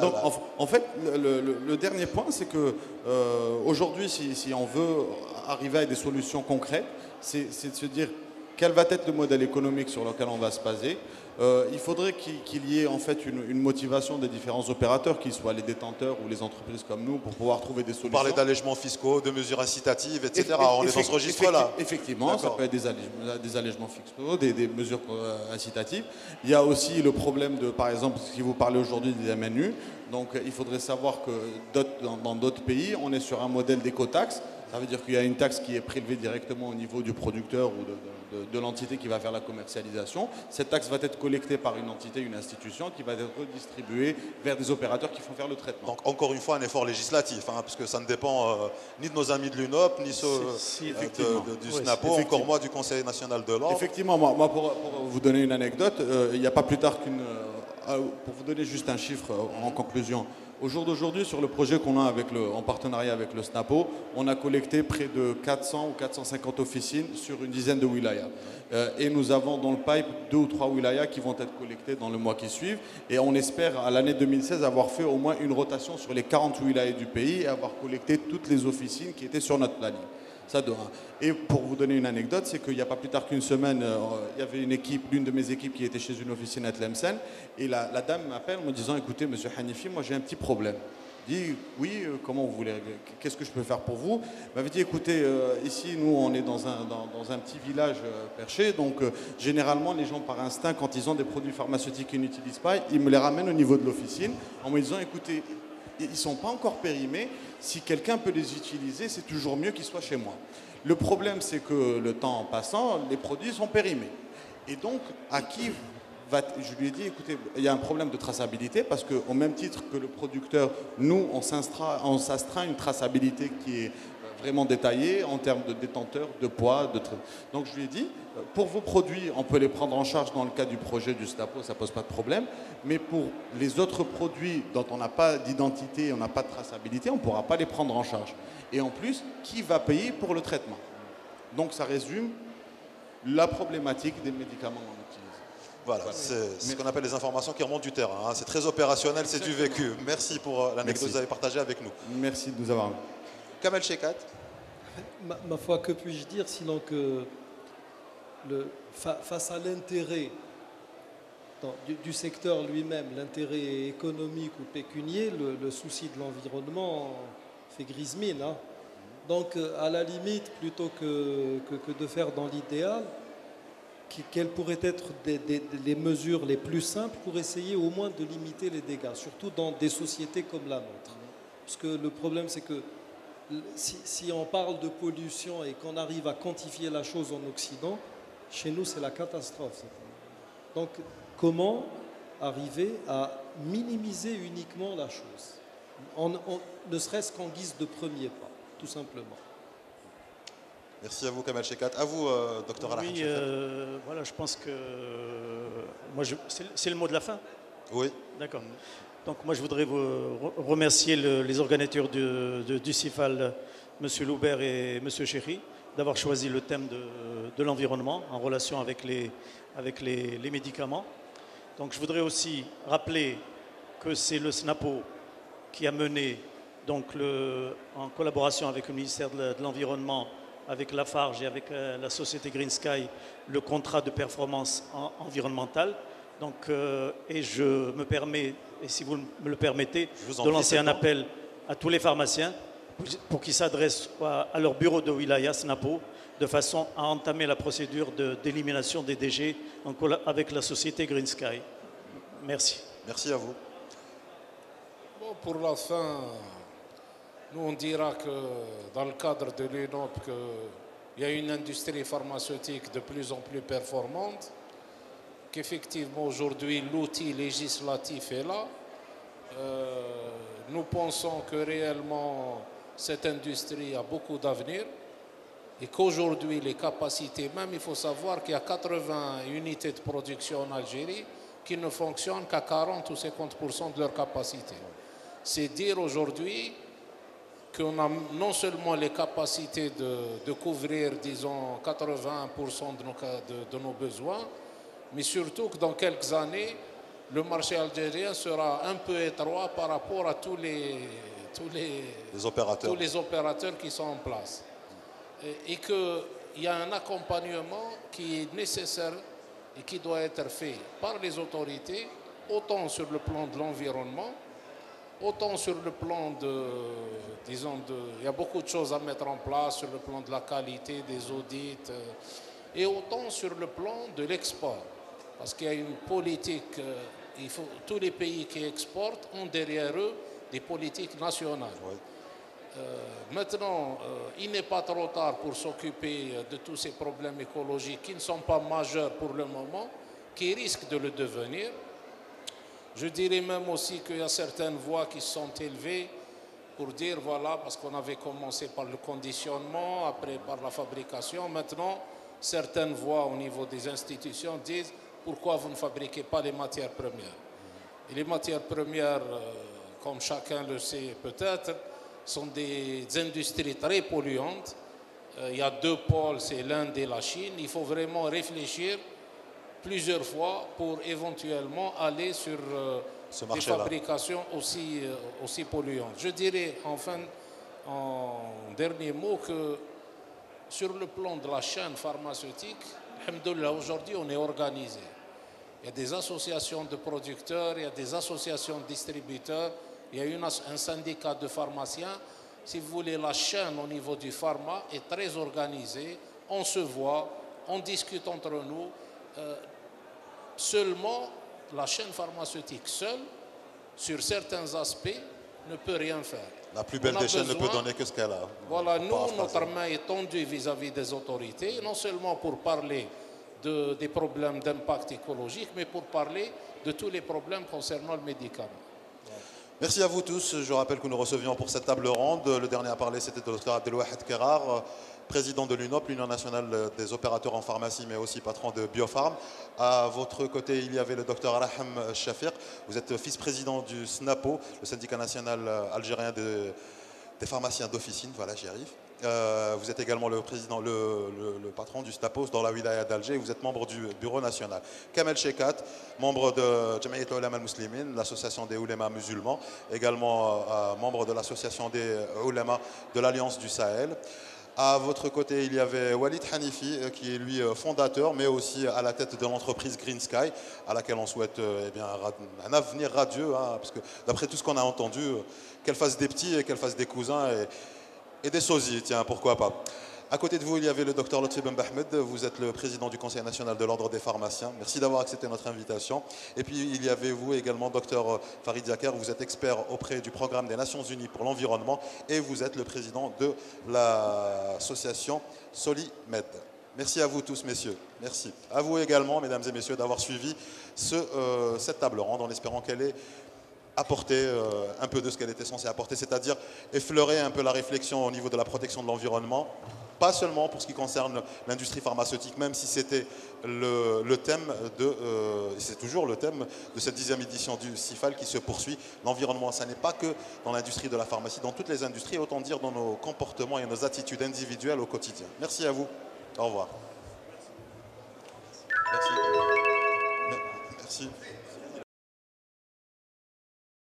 Donc, en fait, le dernier point, c'est que aujourd'hui, si on veut arriver à des solutions concrètes, c'est de se dire quel va être le modèle économique sur lequel on va se baser. Il faudrait qu'il y ait en fait une motivation des différents opérateurs, qu'ils soient les détenteurs ou les entreprises comme nous, pour pouvoir trouver des solutions. Vous parlez d'allègements fiscaux, de mesures incitatives, etc. On est dans ce registre-là. Effectivement, ça peut être des allègements fiscaux, des mesures incitatives. Il y a aussi le problème de, par exemple, si vous parlez aujourd'hui des MNU, donc il faudrait savoir que dans d'autres pays, on est sur un modèle d'écotaxe. Ça veut dire qu'il y a une taxe qui est prélevée directement au niveau du producteur ou de l'entité qui va faire la commercialisation. Cette taxe va être collectée par une entité, une institution, qui va être redistribuée vers des opérateurs qui font faire le traitement. Donc encore une fois un effort législatif, hein, parce que ça ne dépend ni de nos amis de l'UNOP, ni du SNAPO, encore moins du Conseil national de l'ordre. Effectivement, moi pour vous donner une anecdote, il n'y a pas plus tard pour vous donner juste un chiffre en conclusion. Au jour d'aujourd'hui, sur le projet qu'on a en partenariat avec le SNAPO, on a collecté près de 400 ou 450 officines sur une dizaine de wilayas. Et nous avons dans le pipe 2 ou 3 wilayas qui vont être collectés dans le mois qui suivent. Et on espère, à l'année 2016, avoir fait au moins une rotation sur les 40 wilayas du pays et avoir collecté toutes les officines qui étaient sur notre planning. Ça de un. Et pour vous donner une anecdote, c'est qu'il n'y a pas plus tard qu'une semaine, il y avait une équipe, l'une de mes équipes qui était chez une officine à Tlemcen, et la dame m'appelle en me disant, écoutez, monsieur Hanifi, moi j'ai un petit problème. Je dis, oui, comment vous voulez, qu'est-ce que je peux faire pour vous? Elle m'avait dit, écoutez, ici, nous, on est dans un petit village perché, donc généralement, les gens, par instinct, quand ils ont des produits pharmaceutiques qu'ils n'utilisent pas, ils me les ramènent au niveau de l'officine en me disant, écoutez, ils ne sont pas encore périmés, si quelqu'un peut les utiliser, c'est toujours mieux qu'ils soient chez moi. Le problème, c'est que le temps en passant, les produits sont périmés. Et donc, à qui je lui ai dit, écoutez, il y a un problème de traçabilité parce qu'au même titre que le producteur, nous, on s'astreint une traçabilité qui est vraiment détaillée en termes de détenteur, de poids, de trucs. Donc je lui ai dit, pour vos produits, on peut les prendre en charge dans le cas du projet du SNAPO, ça ne pose pas de problème. Mais pour les autres produits dont on n'a pas d'identité, on n'a pas de traçabilité, on ne pourra pas les prendre en charge. Et en plus, qui va payer pour le traitement? Donc ça résume la problématique des médicaments qu'on utilise. Voilà, c'est ce qu'on appelle les informations qui remontent du terrain. Hein. C'est très opérationnel, c'est du vécu. Merci pour l'anecdote que vous avez partagée avec nous. Merci de nous avoir eu. Kamel Shekat. Ma foi, que puis-je dire sinon que face à l'intérêt du secteur lui-même, l'intérêt économique ou pécunier, le souci de l'environnement fait grise mine. Hein. Donc, à la limite, plutôt que de faire dans l'idéal, quelles pourraient être les mesures les plus simples pour essayer au moins de limiter les dégâts, surtout dans des sociétés comme la nôtre. Parce que le problème, c'est que si on parle de pollution et qu'on arrive à quantifier la chose en Occident, chez nous, c'est la catastrophe. Donc, comment arriver à minimiser uniquement la chose, ne serait-ce qu'en guise de premier pas, tout simplement. Merci à vous, Kamel Shekat. À vous, docteur Alain. Oui, voilà, je pense que c'est le mot de la fin. Oui. D'accord. Donc moi, je voudrais vous remercier les organisateurs du CIFAL, M. Loubert et M. Chéry, d'avoir choisi le thème de l'environnement en relation avec les médicaments. Donc je voudrais aussi rappeler que c'est le SNAPO qui a mené, donc en collaboration avec le ministère de l'Environnement, avec Lafarge et avec la société Green Sky, le contrat de performance environnementale. Donc, et je me permets, et si vous me le permettez, de lancer un appel à tous les pharmaciens pour qu'ils s'adressent à leur bureau de wilaya, SNAPO, de façon à entamer la procédure d'élimination des déchets avec la société Green Sky. Merci. Merci à vous. Bon, pour la fin, nous on dira que dans le cadre de l'UNOP, il y a une industrie pharmaceutique de plus en plus performante, qu'effectivement aujourd'hui l'outil législatif est là. Nous pensons que réellement cette industrie a beaucoup d'avenir et qu'aujourd'hui les capacités, même il faut savoir qu'il y a 80 unités de production en Algérie qui ne fonctionnent qu'à 40 ou 50% de leur capacité. C'est dire aujourd'hui qu'on a non seulement les capacités de couvrir, disons, 80% de nos besoins, mais surtout que dans quelques années, le marché algérien sera un peu étroit par rapport à tous les opérateurs qui sont en place. Et qu'il y a un accompagnement qui est nécessaire et qui doit être fait par les autorités, autant sur le plan de l'environnement, autant sur le plan il y a beaucoup de choses à mettre en place sur le plan de la qualité des audits et autant sur le plan de l'export. Parce qu'il y a une politique, tous les pays qui exportent ont derrière eux des politiques nationales. Oui. Maintenant, il n'est pas trop tard pour s'occuper de tous ces problèmes écologiques qui ne sont pas majeurs pour le moment, qui risquent de le devenir. Je dirais même aussi qu'il y a certaines voix qui se sont élevées pour dire, voilà, parce qu'on avait commencé par le conditionnement, après par la fabrication, maintenant, certaines voix au niveau des institutions disent, pourquoi vous ne fabriquez pas les matières premières? Et les matières premières, comme chacun le sait peut-être, sont des industries très polluantes. Il y a deux pôles, c'est l'Inde et la Chine. Il faut vraiment réfléchir plusieurs fois pour éventuellement aller sur des fabrications aussi polluantes. Je dirais enfin, en dernier mot, que sur le plan de la chaîne pharmaceutique, alhamdoulilah, aujourd'hui on est organisé. Il y a des associations de producteurs, il y a des associations de distributeurs, il y a un syndicat de pharmaciens. Si vous voulez, la chaîne au niveau du pharma est très organisée. On se voit, on discute entre nous. Seulement, la chaîne pharmaceutique seule, sur certains aspects, ne peut rien faire. La plus belle des chaînes ne peut donner que ce qu'elle a. Voilà, nous, notre main est tendue vis-à-vis des autorités, non seulement pour parler des problèmes d'impact écologique, mais pour parler de tous les problèmes concernant le médicament. Merci à vous tous. Je rappelle que nous recevions pour cette table ronde, le dernier à parler, c'était le Dr Abdelwahed Kerar, président de l'UNOP, l'Union nationale des opérateurs en pharmacie, mais aussi patron de Biopharm. À votre côté, il y avait le Dr Raham Shafiq. Vous êtes vice-président du SNAPO, le syndicat national algérien des pharmaciens d'officine. Voilà, j'y arrive. Vous êtes également le président, le patron du SNAPO dans la wilaya d'Alger. Vous êtes membre du bureau national. Kamel Shekat, membre de Jamaïat Ulama al-Muslimin, l'association des oulémas musulmans, également membre de l'association des oulémas de l'Alliance du Sahel. À votre côté, il y avait Walid Hanifi, qui est lui fondateur, mais aussi à la tête de l'entreprise Green Sky, à laquelle on souhaite un avenir radieux, hein, parce que d'après tout ce qu'on a entendu, qu'elle fasse des petits et qu'elle fasse des cousins et des sosies, tiens, pourquoi pas. À côté de vous, il y avait le docteur Lotfi Ben Bahmed, vous êtes le président du Conseil national de l'Ordre des pharmaciens. Merci d'avoir accepté notre invitation. Et puis il y avait vous également, docteur Farid Zakher, vous êtes expert auprès du programme des Nations Unies pour l'environnement et vous êtes le président de l'association Solimed. Merci à vous tous, messieurs. Merci. À vous également, mesdames et messieurs, d'avoir suivi cette table ronde en espérant qu'elle ait apporter un peu de ce qu'elle était censée apporter, c'est-à-dire effleurer un peu la réflexion au niveau de la protection de l'environnement, pas seulement pour ce qui concerne l'industrie pharmaceutique, même si c'était le thème c'est toujours le thème de cette 10e édition du CIFAL qui se poursuit. L'environnement, ça n'est pas que dans l'industrie de la pharmacie, dans toutes les industries, autant dire dans nos comportements et nos attitudes individuelles au quotidien. Merci à vous. Au revoir. Merci. Merci.